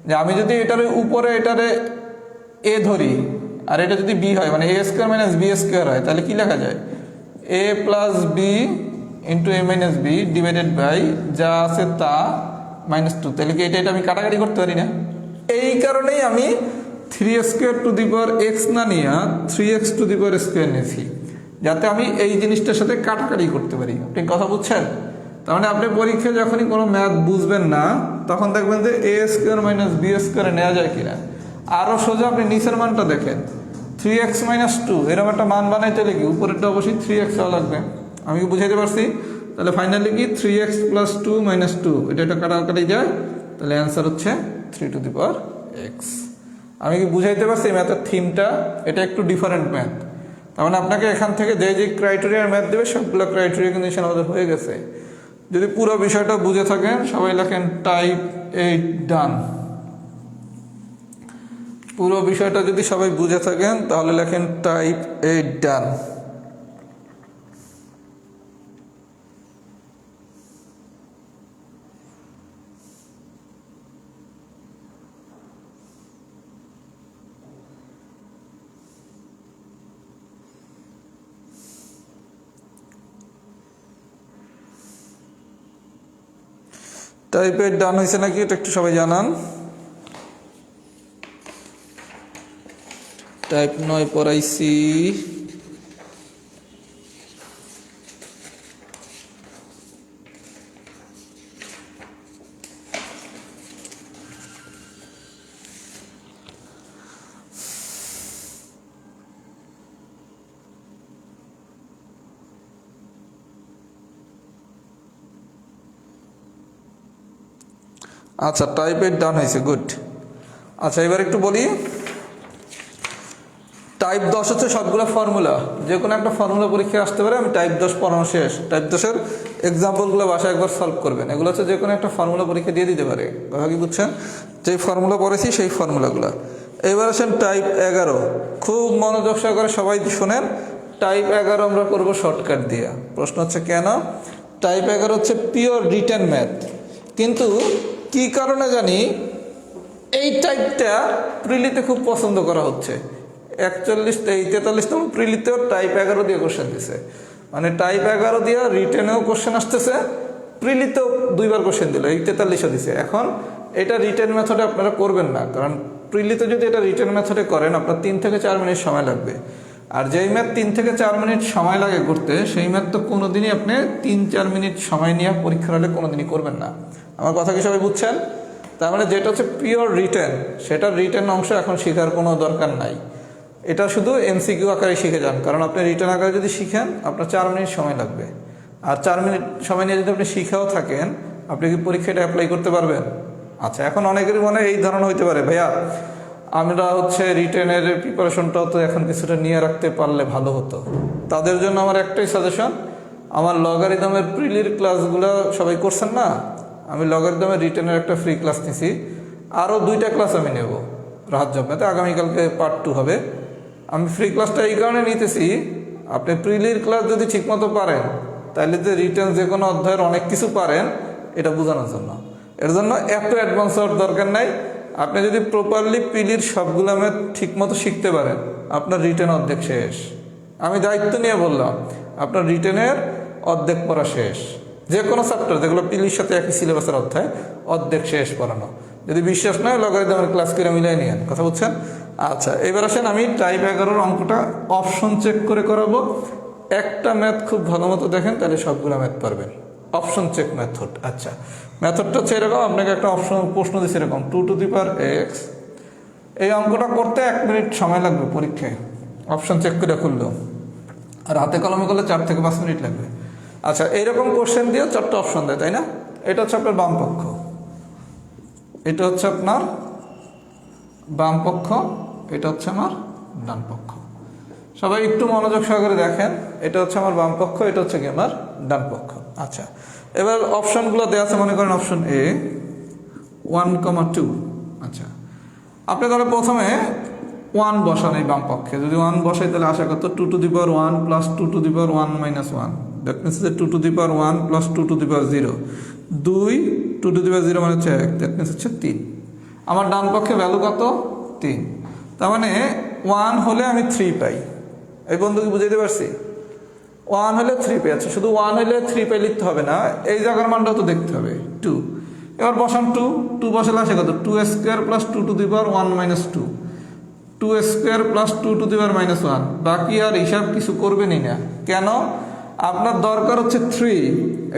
যে আমি যদি এটার উপরে এটারে a ধরি আর এটা যদি b হয়, মানে a square minus B square হয়, তাহলে কি লেখা যায়? a plus b into a minus b divided by যা আছে তা -2। তাহলে কি এটা আমি কাটাকাটি করতে পারি না? এই কারণেই আমি 3 square two the power x না নিয়ে 3x two the power square নিয়েছি, যাতে আমি এই জিনিসটার সাথে কাটাকাটি করতে পারি। আপনি কথা বুঝছেন? তার মানে আপনি পরীক্ষায় যখনই কোনো ম্যাথ বুঝবেন না তখন দেখবেন যে a স্কোয়ার মাইনাস বি স্কোয়ারে নেওয়া যায় কিনা। আরও সোজা আপনি নিচের মানটা দেখেন, 3x মাইনাস 2 এরকম একটা মান বানাইতে হলে কি উপরেরটা অবশ্যই 3x হওয়া লাগবে। আমি কি বুঝাইতে পারছি? তাহলে ফাইনালি কি 3x প্লাস 2 মাইনাস 2, এটা কাটাকাটি যায়, তাহলে অ্যান্সার হচ্ছে 3 টু দি পাওয়ার এক্স। আমি কি বুঝাইতে পারছি ম্যাথের থিমটা? এটা একটু ডিফারেন্ট ম্যাথ। তার মানে আপনাকে এখান থেকে যে ক্রাইটেরিয়ার ম্যাথ দেবে সবগুলো ক্রাইটেরিয়া কিন্তু আমাদের হয়ে গেছে। যদি পুরো বিষয়টা বুঝে থাকেন সবাই লেখেন টাইপ 8 ডান। পুরো বিষয়টা যদি সবাই বুঝে থাকেন তাহলে লেখেন টাইপ 8 ডান। টাইপের ডান হয়েছে নাকি এটা একটু সবাই জানান। টাইপ 9 পড়াইছি। আচ্ছা, টাইপের ডান হয়েছে, গুড। আচ্ছা, এবার একটু বলি টাইপ 10 হচ্ছে সবগুলো ফর্মুলা, যে কোনো একটা ফর্মুলা পরীক্ষায় আসতে পারে। আমি টাইপ 10 পড়ানো শেষ। টাইপ 10-এর এক্সাম্পলগুলো বাসায় একবার সলভ করবেন। এগুলো হচ্ছে যে কোনো একটা ফর্মুলা পরীক্ষা দিয়ে দিতে পারে। কথা কি বুঝছেন? যেই ফর্মুলা পড়েছি সেই ফর্মুলাগুলো। এবার আসেন টাইপ 11। খুব মনোযোগ সহকারে সবাই শোনেন। টাইপ 11 আমরা করব শর্টকাট দিয়ে। প্রশ্ন হচ্ছে কেন? টাইপ 11 হচ্ছে পিওর রিটেন ম্যাথ, কিন্তু কি কারণে জানি এই টাইপটা প্রিলিতে খুব পছন্দ করা হচ্ছে। 43 প্রিলিতেও টাইপ 11 দিয়ে কোশ্চেন দিছে, মানে টাইপ 11 দিয়ে রিটেনেও কোশ্চেন আসতেছে, প্রিলিতেও 2বার কোশ্চেন দিল, এই 43 দিছে। এখন এটা রিটেন মেথডে আপনারা করবেন না, কারণ প্রিলিতে যদি এটা রিটেন মেথডে করেন আপনার 3 থেকে 4 মিনিট সময় লাগবে। আর যেই ম্যাথ 3 থেকে 4 মিনিট সময় লাগে করতে, সেই ম্যাথ তো কোনোদিনই আপনি 3-4 মিনিট সময় নিয়ে পরীক্ষার হলে কোনোদিনই করবেন না। আমার কথা কি সবাই বুঝছেন? তার মানে যেটা হচ্ছে পিওর রিটেন, সেটার রিটেন অংশ এখন শেখার কোনো দরকার নাই। এটা শুধু এমসিকিউ আকারে শিখে যান, কারণ আপনি রিটেন আকারে যদি শিখেন আপনার 4 মিনিট সময় লাগবে। আর 4 মিনিট সময় নিয়ে যদি আপনি শিখেও থাকেন, আপনি কি পরীক্ষাটা অ্যাপ্লাই করতে পারবেন? আচ্ছা, এখন অনেকেরই মনে এই ধারণা হইতে পারে, ভাইয়া আমরা হচ্ছে রিটেনের প্রিপারেশনটাও তো এখন কিছুটা নিয়ে রাখতে পারলে ভালো হতো। তাদের জন্য আমার একটাই সাজেশন, আমার লগারিদমের প্রিলির ক্লাসগুলো সবাই করছেন না? আমি লগারিদমের রিটেনের একটা ফ্রি ক্লাস নিছি, আরও 2টা ক্লাস আমি নেব রাহাত জবনাতে। আগামীকালকে পার্ট 2 হবে। আমি ফ্রি ক্লাসটা এই কারণে নিতেছি, আপনি প্রিলির ক্লাস যদি ঠিকমতো পারেন তাহলে যে রিটেন যে কোনো অধ্যায়ের অনেক কিছু পারেন, এটা বোঝানোর জন্য। এর জন্য এত অ্যাডভান্স হওয়ার দরকার নাই। আপনি যদি প্রপারলি প্রিলির সবগুলো ম্যাথ ঠিকমতো শিখতে পারেন, আপনার রিটেন অর্ধেক শেষ। আমি দায়িত্ব নিয়ে বললাম, আপনার রিটেনের অর্ধেক পড়া শেষ। যে কোনো চ্যাপ্টার যেগুলো প্রিলির সাথে একই সিলেবাসের অধ্যায়, অর্ধেক শেষ পড়ানো। যদি বিশ্বাস নয় লগারিদমের ক্লাস করে মিলাই নিয়েন। কথা বুঝছেন? আচ্ছা, এবার আসেন আমি টাইপ 11 অঙ্কটা অপশন চেক করে করাবো। একটা ম্যাথ খুব ভালো মতো দেখেন, তাহলে সবগুলো ম্যাথ পারবেন। Option check method. আচ্ছা, মেথডটা হচ্ছে এরকম, আপনাকে একটা অপশন প্রশ্ন দিচ্ছে এরকম 2 টু দি পাওয়ার x। এই অঙ্কটা করতে 1 মিনিট সময় লাগবে পরীক্ষায়, অপশন চেক করে খুললো। আর হাতে কলমে করলে 4 থেকে 5 মিনিট লাগবে। আচ্ছা, এইরকম কোশ্চেন দিয়ে 4টা অপশন দেয়, তাই না? এটা হচ্ছে আপনার বাম পক্ষ, এটা হচ্ছে আপনার বাম পক্ষ, এটা হচ্ছে আমার ডান পক্ষ। সবাই একটু মনোযোগ সহকারে দেখেন, এটা হচ্ছে আমার বাম পক্ষ, এটা হচ্ছে কি আমার ডান পক্ষ। আচ্ছা, এবার অপশনগুলো দেওয়া আছে, মনে করেন অপশন এ 1,2। আচ্ছা, আপনি তাহলে প্রথমে 1 বসান এই বাম পক্ষে। যদি 1 বসাই তাহলে আশা করতো 2 to the power 1 plus 2 to the power 1 minus 1। That means 2 to the power 1 plus 2 to the power 0। 2 2 to the power 0 মানে হচ্ছে 1। দ্যাট মিনস হচ্ছে 3। আমার ডান পক্ষে ভ্যালু কত? 3। তার মানে 1 হলে আমি 3 পাই। এই বন্ধুকে বুঝাইতে পারছি? 1 হলে 3 পাই। আচ্ছা, শুধু 1 হলে 3 পাই লিখতে হবে না, এই জায়গার মানটাও তো দেখতে হবে। 2। এবার বসান 2 বসালে আসে কত? 2 square plus 2 to the power 1 minus 2। 2 square plus 2 to the power minus 1। বাকি আর হিসাব কিছু করবেনই না। কেন? আপনার দরকার হচ্ছে 3।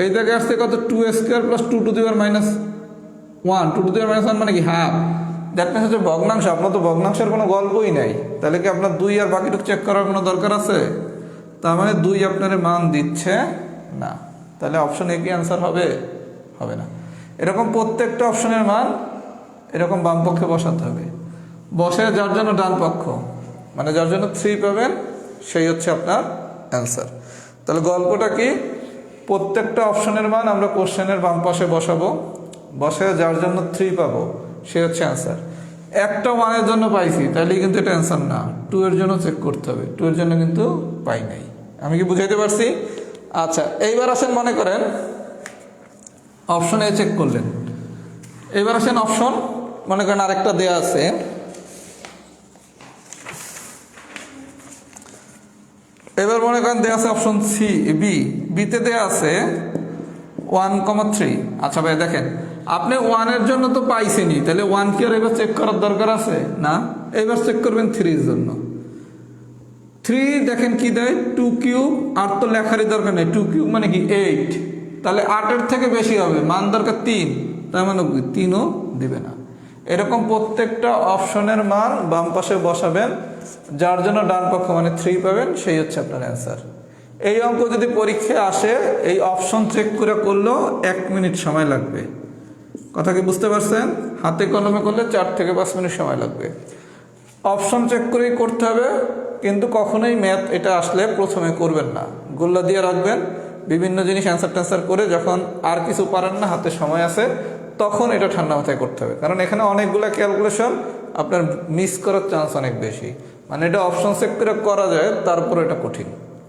এই জায়গায় আসছে কত? 2 square plus 2 to the power minus 1। 2 to the power minus 1 মানে কি? হাফ। দ্যাট মিনস হচ্ছে ভগ্নাংশ। আপনার তো ভগ্নাংশের কোনো গল্পই নাই, তাহলে কি আপনার 2 আর বাকিটুকু চেক করার কোনো দরকার আছে? তার মানে 2 আপনার মান দিচ্ছে না। তাহলে অপশন এ কি অ্যান্সার হবে? হবে না। এরকম প্রত্যেকটা অপশনের মান এরকম বাম পক্ষে বসাতে হবে। বসে যার জন্য ডান পক্ষ, মানে যার জন্য 3 পাবেন, সেই হচ্ছে আপনার অ্যান্সার। তাহলে গল্পটা কি? প্রত্যেকটা অপশনের মান আমরা কোশ্চেনের বাম পাশে বসাবো, বসে যার জন্য 3 পাবো, সে হচ্ছে অ্যান্সার। একটা 1-এর জন্য পাইছি, তাহলে কিন্তু এটা অ্যান্সার না। 2 এর জন্য চেক করতে হবে, 2 এর জন্য কিন্তু পাই নাই। আমি কি বুঝাইতে পারছি? আচ্ছা, এইবার আসেন, মনে করেন অপশন এ চেক করলেন। এবার আসেন অপশন, মনে করেন আরেকটা দেয়া আছে, এবার মনে করেন দেয়া আছে অপশন বিতে দেয়া আছে 1,3। আচ্ছা ভাই দেখেন, আপনি 1 এর জন্য তো পাইছেনই, তাহলে 1 কি আর এবার চেক করার দরকার আছে? না। এবার চেক করবেন 3 এর জন্য। 3 দেখেন কি দেয়? 2 কিউব। আর তো লেখারই দরকার নেই, 2 কিউব মানে কি? 8। তাহলে 8-এর থেকে বেশি হবে, মান দরকার 3, তার মানে 3ও দিবে না। এরকম প্রত্যেকটা অপশনের মান বাম পাশে বসাবেন, যার জন্য ডান পক্ষ মানে 3 পাবেন, সেই হচ্ছে আপনার অ্যান্সার। এই অঙ্ক যদি পরীক্ষায় আসে, এই অপশন চেক করে করলেও 1 মিনিট সময় লাগবে। কথা কি বুঝতে পারছেন? হাতে কলমে করলে 4 থেকে 5 মিনিট সময় লাগবে। অপশন চেক করেই করতে হবে, কিন্তু কখনোই ম্যাথ এটা আসলে প্রথমে করবেন না, গোল্লা দিয়ে রাখবেন, বিভিন্ন জিনিস অ্যান্সার ট্যান্সার করে যখন আর কিছু পারেন না, হাতে সময় আছে, তখন এটা ঠান্ডা মাথায় করতে হবে। কারণ এখানে অনেকগুলো ক্যালকুলেশন আপনার মিস করার চান্স অনেক বেশি। মানে এটা অপশন চেক করে করা যায়, তারপর এটা কঠিন,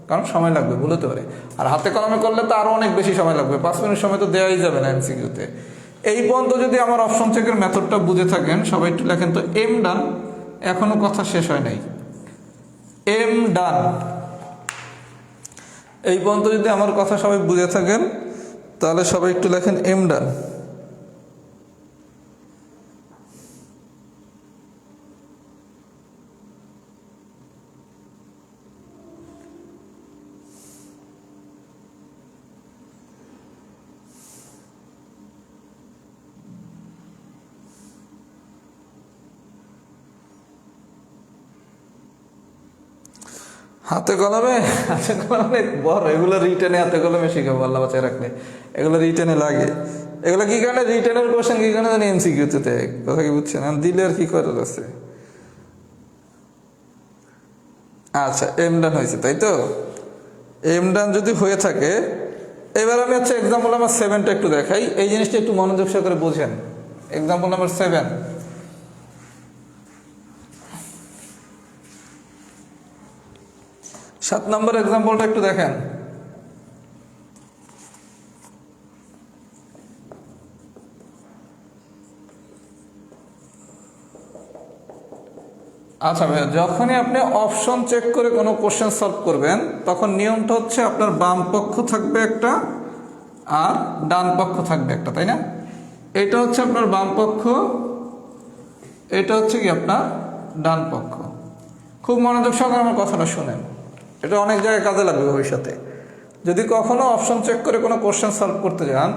কারণ সময় লাগবে, ভুল হতে পারে। আর হাতে কলমে করলে তো আরও অনেক বেশি সময় লাগবে, 5 মিনিট সময় তো দেওয়াই যাবে না এমসিকিউতে। এই পর্যন্ত যদি আমার অপশন চেকের মেথডটা বুঝে থাকেন, সবাই একটু লেখেন তো, এম ডান। এখনো কথা শেষ হয় নাই, এম ডান। এই পর্যন্ত যদি আমার কথা সবাই বুঝে থাকেন, তাহলে সবাই একটু লেখেন এম ডান। হাতে কলমে বড়, এগুলো রিটেনে হাতে কলমে শিখাবো আল্লাহ বাঁচায় রাখলে, এগুলো রিটেনে লাগে। এগুলো কি কারণে রিটেনের কোশ্চেন, কি কারণে জানি এমসিকিউতে দেয়, কথা কি বুঝছেন? দিলে আর কি করার আছে। আচ্ছা, এম ডান হয়েছে তাই তো? এম ডান যদি হয়ে থাকে, এবার আমি হচ্ছে এক্সাম্পল নাম্বার 7টা একটু দেখাই, এই জিনিসটা একটু মনোযোগ সহকারে বোঝেন। এক্সাম্পল নাম্বার 7, 7 নম্বর এক্সাম্পলটা একটু দেখেন। আচ্ছা ভাইয়া, যখনই আপনি অপশন চেক করে কোনো কোশ্চেন সলভ করবেন, তখন নিয়মটা হচ্ছে আপনার বাম পক্ষ থাকবে একটা আর ডান পক্ষ থাকবে একটা, তাই না? এটা হচ্ছে আপনার বাম পক্ষ, এটা হচ্ছে কি আপনার ডান পক্ষ। খুব মনোযোগ সহকারে আমার কথাটা শুনেন, এটা অনেক জায়গায় কাজে লাগবে ভবিষ্যতে। যদি কখনো অপশন চেক করে কোনো কোশ্চেন সলভ করতে যান,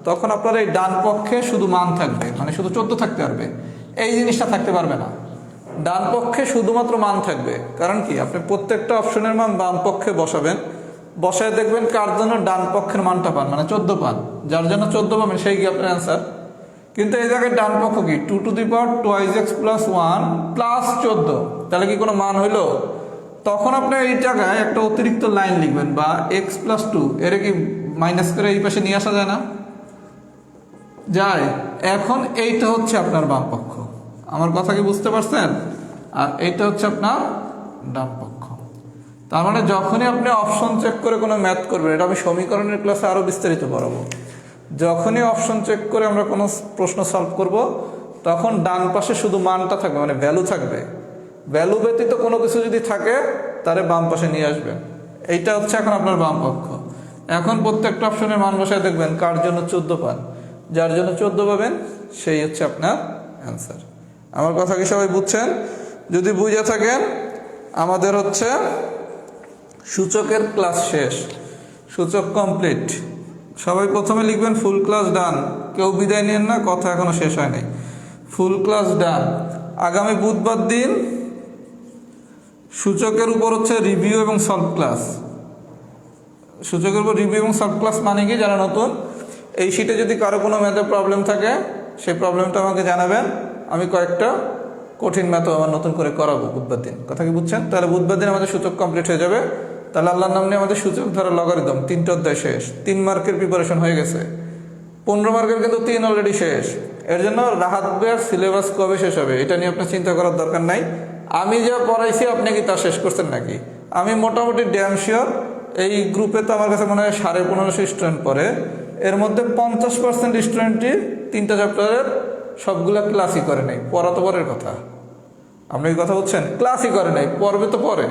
তখন আপনার এই ডান পক্ষে শুধু মান থাকবে, মানে শুধু 14 থাকতে পারবে, এই জিনিসটা থাকতে পারবে না। ডান পক্ষে শুধুমাত্র মান থাকবে। কারণ কি, আপনি প্রত্যেকটা অপশনের মান বাম পক্ষে বসাবেন, বসায় দেখবেন কার জন্য ডান পক্ষের মানটা পান, মানে 14 পান, যার জন্য 14 পাবেন সেই কি আপনার অ্যান্সার। কিন্তু এই জায়গায় ডান পক্ষ কি 2 টু দি পাওয়ার 2x + 1 + 14, তাহলে কি কোনো মান হইলো? তখন আপনি এই জায়গায় একটা অতিরিক্ত লাইন লিখবেন, বা x + 2 এর কি মাইনাস করে এই পাশে নিয়ে আসা যায় না? যায়। এখন এইটা হচ্ছে আপনার বাম পক্ষ, আমার কথা কি বুঝতে পারছেন? আর এইটা হচ্ছে আপনার ডান পক্ষ। তার মানে যখনই আপনি অপশন চেক করে কোনো ম্যাথ করবেন, এটা আমি সমীকরণের ক্লাসে আরও বিস্তারিত পড়াবো, যখনই অপশন চেক করে আমরা কোনো প্রশ্ন সলভ করব, তখন ডান পাশে শুধু মানটা থাকবে, মানে ভ্যালু থাকবে। ভ্যালু ব্যতীত কোনো কিছু যদি থাকে, তাহলে বাম পাশে নিয়ে আসবেন। এইটা হচ্ছে এখন আপনার বাম পক্ষ। এখন প্রত্যেকটা অপশনের মান বসায় দেখবেন কার জন্য 14 পান, যার জন্য 14 পাবেন সেই হচ্ছে আপনার অ্যান্সার। আমার কথা কি সবাই বুঝছেন? যদি বুঝে থাকেন, আমাদের হচ্ছে সূচকের ক্লাস শেষ, সূচক কমপ্লিট। সবাই প্রথমে লিখবেন ফুল ক্লাস ডান, কেউ বিদায় নেন না, কথা এখনো শেষ হয় নাই। ফুল ক্লাস ডান। আগামী বুধবার দিন সূচকের উপর হচ্ছে রিভিউ এবং সলভ ক্লাস। সূচকের উপর রিভিউ এবং সলভ ক্লাস মানে কি, যারা নতুন, এই শিটে যদি কারো কোনো ম্যাথে প্রবলেম থাকে, সেই প্রবলেমটা আমাকে জানাবেন, আমি কয়েকটা কঠিন ম্যাথও আমার নতুন করে করাবো বুধবার দিন। কথা কি বুঝছেন? তাহলে বুধবার দিন আমাদের সূচক কমপ্লিট হয়ে যাবে। তাহলে আল্লাহর নাম নিয়ে আমাদের সূচক ধরা লগারিদম 3টা অধ্যায় শেষ, 3 মার্কের প্রিপারেশন হয়ে গেছে। 15 মার্কের কিন্তু 3 অলরেডি শেষ। এর জন্য রাহাত ভাইয়ের সিলেবাস কবে শেষ হবে এটা নিয়ে আপনার চিন্তা করার দরকার নাই। আমি যা পড়াইছি আপনি কি তা শেষ করছেন নাকি? আমি মোটামুটি ড্যাম শিওর এই গ্রুপে তো আমার কাছে মনে হয় 1550 স্টুডেন্ট পড়ে, এর মধ্যে 50% স্টুডেন্টই 3টা চ্যাপ্টারের সবগুলা ক্লাসই করে নাই। পড়া তো পরের কথা, আপনি কি কথা বলছেন? ক্লাসই করে নাই, পড়বে তো পরে।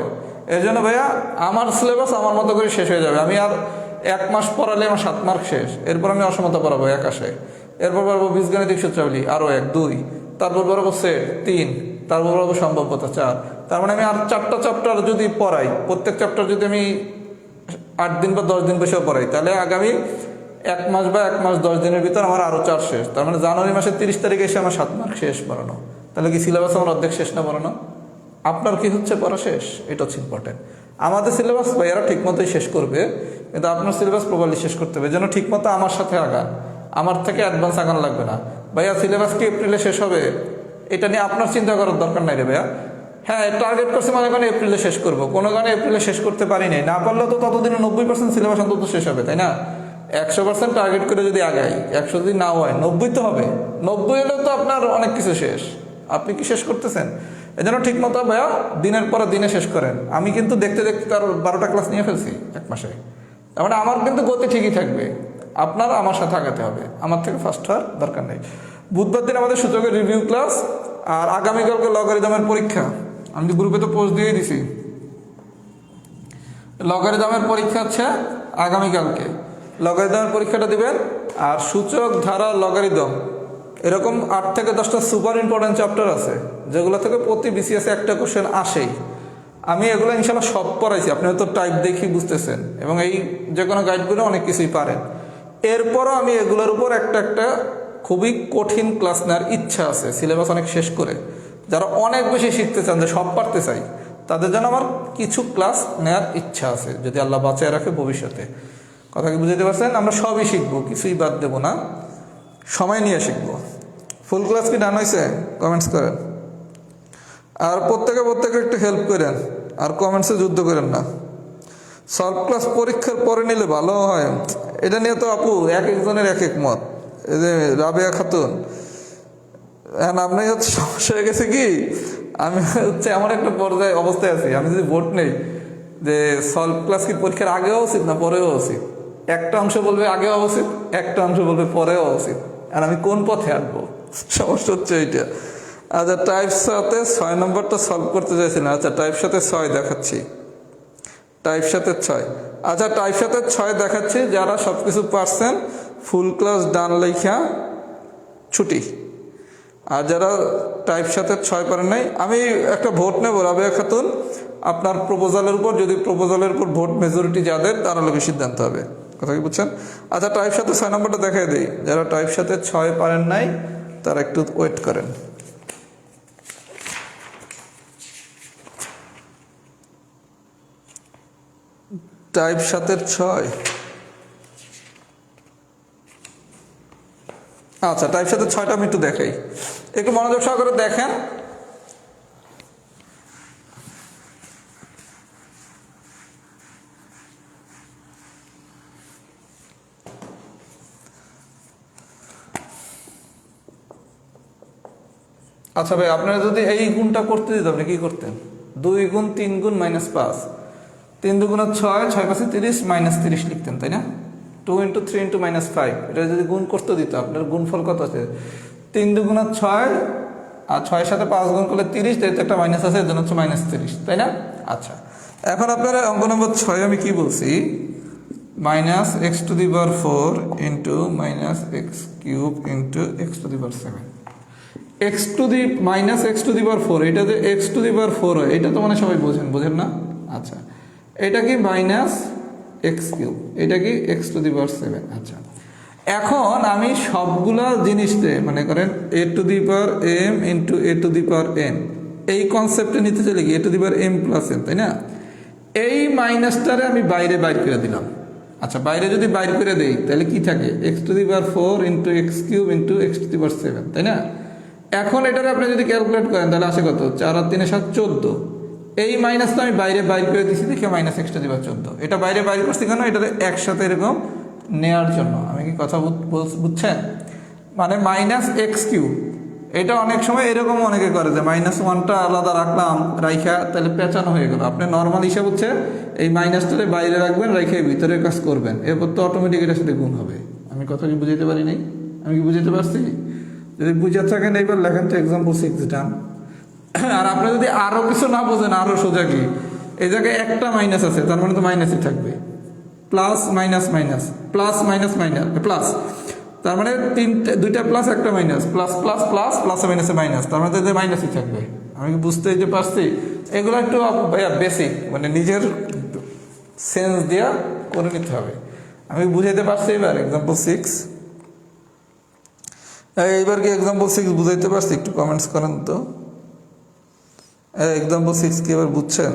এই জন্য ভাইয়া আমার সিলেবাস আমার মতো করে শেষ হয়ে যাবে। আমি আর 1 মাস পড়ালে আমার 7 মার্ক শেষ। এরপর আমি অসমতা পড়াবো 1 আসে, এরপর পড়াবো বীজগাণিতিক সূত্রাবলী আরও 1, 2, তারপর পড়াবো সেট 3, তারপর পড়াবো সম্ভাব্যতা 4। তার মানে আমি আর 4টা চ্যাপ্টার যদি পড়াই, প্রত্যেক চ্যাপ্টার যদি আমি 8 দিন বা 10 দিন বসেও পড়াই, তাহলে আগামী 1 মাস বা 1 মাস 10 দিনের ভিতর আমার আরও 4 শেষ। তার মানে জানুয়ারি মাসের 30 তারিখে এসে আমার 7 মার্ক শেষ পড়ানো। তাহলে কি সিলেবাস আমার অর্ধেক শেষ না পড়ানো? আপনার কি হচ্ছে পড়া শেষ? এটা হচ্ছে ইম্পর্টেন্ট। আমাদের সিলেবাস ভাইয়ারা ঠিক মতোই শেষ করবে, কিন্তু আপনার সিলেবাস প্রপারলি শেষ করতে হবে, যেন ঠিক মতো আমার সাথে আগান, আমার থেকে অ্যাডভান্স আগান লাগবে না। ভাইয়া সিলেবাস কি এপ্রিলে শেষ হবে এটা নিয়ে আপনার চিন্তা করার দরকার নাই রে ভাইয়া। হ্যাঁ টার্গেট করছি মনে করেন এপ্রিলে শেষ করব, কোনো কারণে এপ্রিলে শেষ করতে পারি নাই, না পারলে তো ততদিনে 90% সিলেবাস অন্তত শেষ হবে, তাই না? 100% টার্গেট করে যদি আগাই, 100 যদি নাও হয় 90 তো হবে, 90 হলেও তো আপনার অনেক কিছু শেষ। আপনি কি শেষ করতেছেন? এই জন্য ঠিক মতো ভাইয়া দিনের পর দিনে শেষ করেন। আমি কিন্তু দেখতে দেখতে তার 12টা ক্লাস নিয়ে ফেলছি 1 মাসে। তার মানে আমার কিন্তু গতি ঠিকই থাকবে, আপনার আমার সাথে আগাতে হবে, আমার থেকে ফার্স্ট হওয়ার দরকার নেই। বুধবার দিন আমাদের সূচকের রিভিউ ক্লাস, আর আগামীকালকে লগারিদমের পরীক্ষা। আমি গ্রুপে তো পোস্ট দিয়ে দিছি, লগারিদমের পরীক্ষা হচ্ছে আগামীকালকে, লগারিদমের পরীক্ষাটা দিবেন। আর সূচক, ধারা, লগারিদম এরকম 8 থেকে 10টা সুপার ইম্পর্টেন্ট চ্যাপ্টার আছে, যেগুলো থেকে প্রতি বিসিএসে একটা কোশ্চেন আসেই। আমি এগুলো ইনশাল্লাহ সব পড়াইছি, আপনি হয়তো টাইপ দেখি বুঝতেছেন, এবং এই যে কোনো গাইডগুলো অনেক কিছুই পারেন। এরপরও আমি এগুলোর উপর একটা একটা খুবই কঠিন ক্লাস নেওয়ার ইচ্ছা আছে, সিলেবাস অনেক শেষ করে। যারা অনেক বেশি শিখতে চান, যে সব পারতে চাই, তাদের জন্য আমার কিছু ক্লাস নেওয়ার ইচ্ছা আছে, যদি আল্লাহ বাঁচিয়ে রাখে ভবিষ্যতে। কথা কি বুঝতে পারছেন? আমরা সবই শিখবো, কিছুই বাদ দেবো না, সময় নিয়ে শিখবো। ফুল ক্লাস কি ডান হয়েছে? কমেন্টস করেন। আর প্রত্যেকে একটু হেল্প করেন, আর কমেন্টসে যুদ্ধ করেন না। সলভ ক্লাস পরীক্ষার পরে নিলে ভালো হয়, এটা নিয়ে তো আপু এক একজনের এক এক মত। এই যে রাবেয়া খাতুন, আপনি হচ্ছে সমস্যা হয়ে গেছে কি, আমি হচ্ছে এমন একটা পর্যায়ে অবস্থায় আছি, আমি যদি ভোট নেই যে সলভ ক্লাস কি পরীক্ষার আগেও উচিত না পরেও উচিত, একটা অংশ বলবে আগেও উচিত, একটা অংশ বলবে পরেও উচিত, আর আমি কোন পথে আসবো? সমস্যা হচ্ছে এইটা। আচ্ছা, টাইপ সাথে 6 নম্বরটা সলভ করতে চাইছিলেন। আচ্ছা, টাইপ সাথে 6 দেখাচ্ছি, টাইপ সাথে 6। আচ্ছা, টাইপ সাথে 6 দেখাচ্ছি, যারা সব কিছু পারছেন ফুল ক্লাস ডান লেখা ছুটি। আর যারা টাইপ সাথে 6 পারেন নাই, আমি একটা ভোট নেব রাবেয়া খাতুন আপনার প্রপোজালের উপর, যদি প্রপোজালের উপর ভোট মেজরিটি যাদের, তার লোকের সিদ্ধান্ত হবে। কথা কি বুঝছেন? আচ্ছা, টাইপ সাথে 6 নম্বরটা দেখাই দিই, যারা টাইপ সাথে 6 পারেন নাই তারা একটু ওয়েট করেন। টাইপ 7-এর 6, আচ্ছা টাইপ 7-এর 6টা আমি একটু দেখাই, একটু মনোযোগ সহকারে দেখেন। আচ্ছা ভাই, আপনারা যদি এই গুণটা করতে দিত, আপনি কি করতেন? 2 গুণ 3 গুণ -5, 3 দুগুণ 6, 6 5 30 -30 লিখতেন, তাই না? 2 × 3 × -5, এটা যদি গুণ করতে দিত, আপনার গুণফল কত আছে? 3 দুগুণ 6, আর 6-এর সাথে 5 গুণ করলে 30, তাই তো একটা মাইনাস আছে, এর জন্য হচ্ছে -30, তাই না? আচ্ছা, এখন আপনারা অঙ্ক নম্বর 6 আমি কি বলছি? -x⁴ × -x³ x⁻x⁴, এটা যে x⁴ হয়, এটা তো মানে সবাই বোঝেন না? আচ্ছা, এটা কি -x³, এটা কি x⁷। আচ্ছা, এখন আমি সবগুলা জিনিসতে মনে করেন a⁴m × a⁴n এই কনসেপ্টে নিতে চলে কি a⁴m+n, তাই না? এই মাইনাসটারে আমি বাইরে করে দিলাম। আচ্ছা, বাইরে যদি বাইর করে দেই তাহলে কি থাকে? x⁴ × x³ × x⁷, তাই না? এখন এটারে আপনি যদি ক্যালকুলেট করেন তাহলে আসে কত? 4 আর 3 7 14। এই মাইনাসটা আমি বাইরে করে দিচ্ছি, দেখে -x⁴। এটা বাইরে করছি কেন? এটা একসাথে এরকম নেয়ার জন্য। আমি কি কথা বুঝছেন? মানে -x³, এটা অনেক সময় এরকম অনেকে করে যে -1টা আলাদা রাখলাম, রাইখা তাহলে পেঁচানো হয়ে গেল। আপনি নর্মাল হিসাব হচ্ছে এই মাইনাসটারে বাইরে রাখবেন, রাইখে ভিতরে কাজ করবেন, এরপর তো অটোমেটিক এটার সাথে গুণ হবে। আমি কথা কি বুঝাইতে পারি নাই? আমি কি বুঝাইতে পারছি? যদি বুঝে থাকেন এইবার লেখেন তো এক্সাম্পল 6 ডান। আর আপনি যদি আরো কিছু না বোঝেন, আরো সোজা কি, এই জায়গায় একটা মাইনাস আছে, তার মানে তো মাইনাসই থাকবে, plus minus minus plus minus minus plus, তার মানে দুইটা প্লাস একটা minus, plus plus plus plus মাইনাসে মাইনাস, তার মানে তো মাইনাসই থাকবে। আমি কি বুঝতে যে পারছি? এগুলো একটু ভাইয়া বেসিক, মানে নিজের সেন্স দিয়া করে নিতে হবে। আমি বুঝাইতে পারছি এবার এক্সাম্পল 6? এইবার কি এক্সাম্পল 6 বুঝাইতে পারছি? একটু কমেন্টস করেন তো। এক্সাম্পল 6 কি এবার বুঝছেন?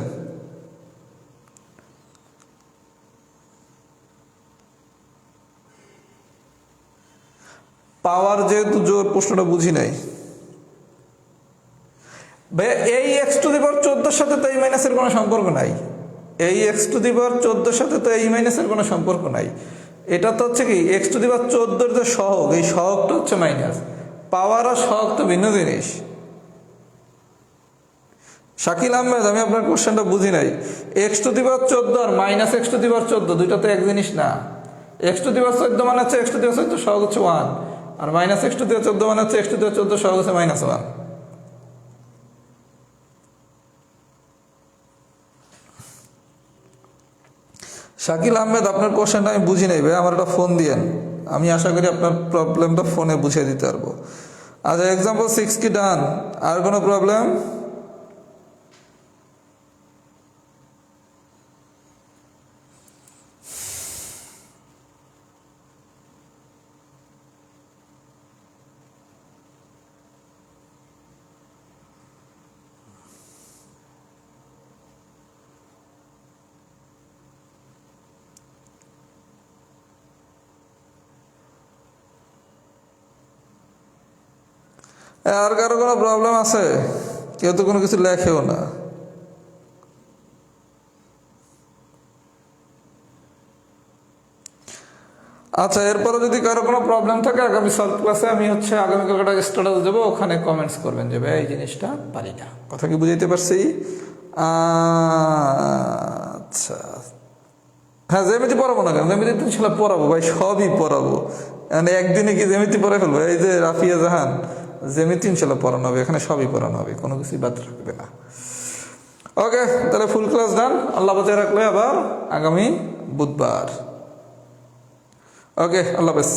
পাওয়ার যেহেতু জোর, প্রশ্নটা বুঝি নাই। ভাইয়া এই এক্স টু দি পাওয়ার 14 সাথে তো এই মাইনাসের কোনো সম্পর্ক নাই। এই এক্স টু দি পাওয়ার 14 সাথে তো এই মাইনাসের কোনো সম্পর্ক নাই। এটা তো হচ্ছে কি এক্স টু দি পাওয়ার 14 যে সহগ, এই সহগটা হচ্ছে মাইনাস। পাওয়ার আর সহগ তো ভিন্ন জিনিস। শাকিল আহমেদ, আমি আপনার কোশ্চেনটা বুঝি নাই। এক্স টু দি পাওয়ার 14 আর minus X to the power 14 দুইটা তো এক জিনিস না। এক্স টু দি পাওয়ার 14 মানে হচ্ছে এক্স টু দি পাওয়ার 14 সহগ হচ্ছে 1, আর minus X to the power 14 মানে হচ্ছে এক্স টু দি পাওয়ার 14 সহগ হচ্ছে -1। শাকিল আহমেদ, আপনার কোশ্চেনটা আমি বুঝি নাই ভাই, আমার একটা ফোন দিয়েন, আমি আশা করি আপনার প্রবলেমটা ফোনে বুঝিয়ে দিতে পারবো। আচ্ছা, এক্সাম্পল 6 কি ডান? আর কোনো প্রবলেম? আর কারো কোনো প্রবলেম আছে? কেউ তো কোনো কিছু লেখেও না। আচ্ছা, এরপরে যদি কারো কোনো প্রবলেম থাকে আগামী সলভ ক্লাসে আমি হচ্ছে আগামীকাল একটা স্ট্যাটাস দেবো, ওখানে কমেন্টস করবেন যে ভাই এই জিনিসটা পারি না। কথা কি বুঝাইতে পারছি? আচ্ছা, হ্যাঁ, জ্যামিতি পড়াবো না কেন? জ্যামিতি তো ছেলে পড়াবো ভাই, সবই পড়াবো। মানে একদিনে কি জ্যামিতি পড়ে ফেলবো? এই যে রাফিয়া জাহান, জ্যামিতি ইনশাল্লাহ পড়ানো হবে, এখানে সবই পড়ানো হবে, কোনো কিছুই বাদ রাখবে না। ওকে, তাহলে ফুল ক্লাস ডান। আল্লাহ বাঁচিয়ে রাখলে আবার আগামী বুধবার। ওকে, আল্লাহ হাফেজ।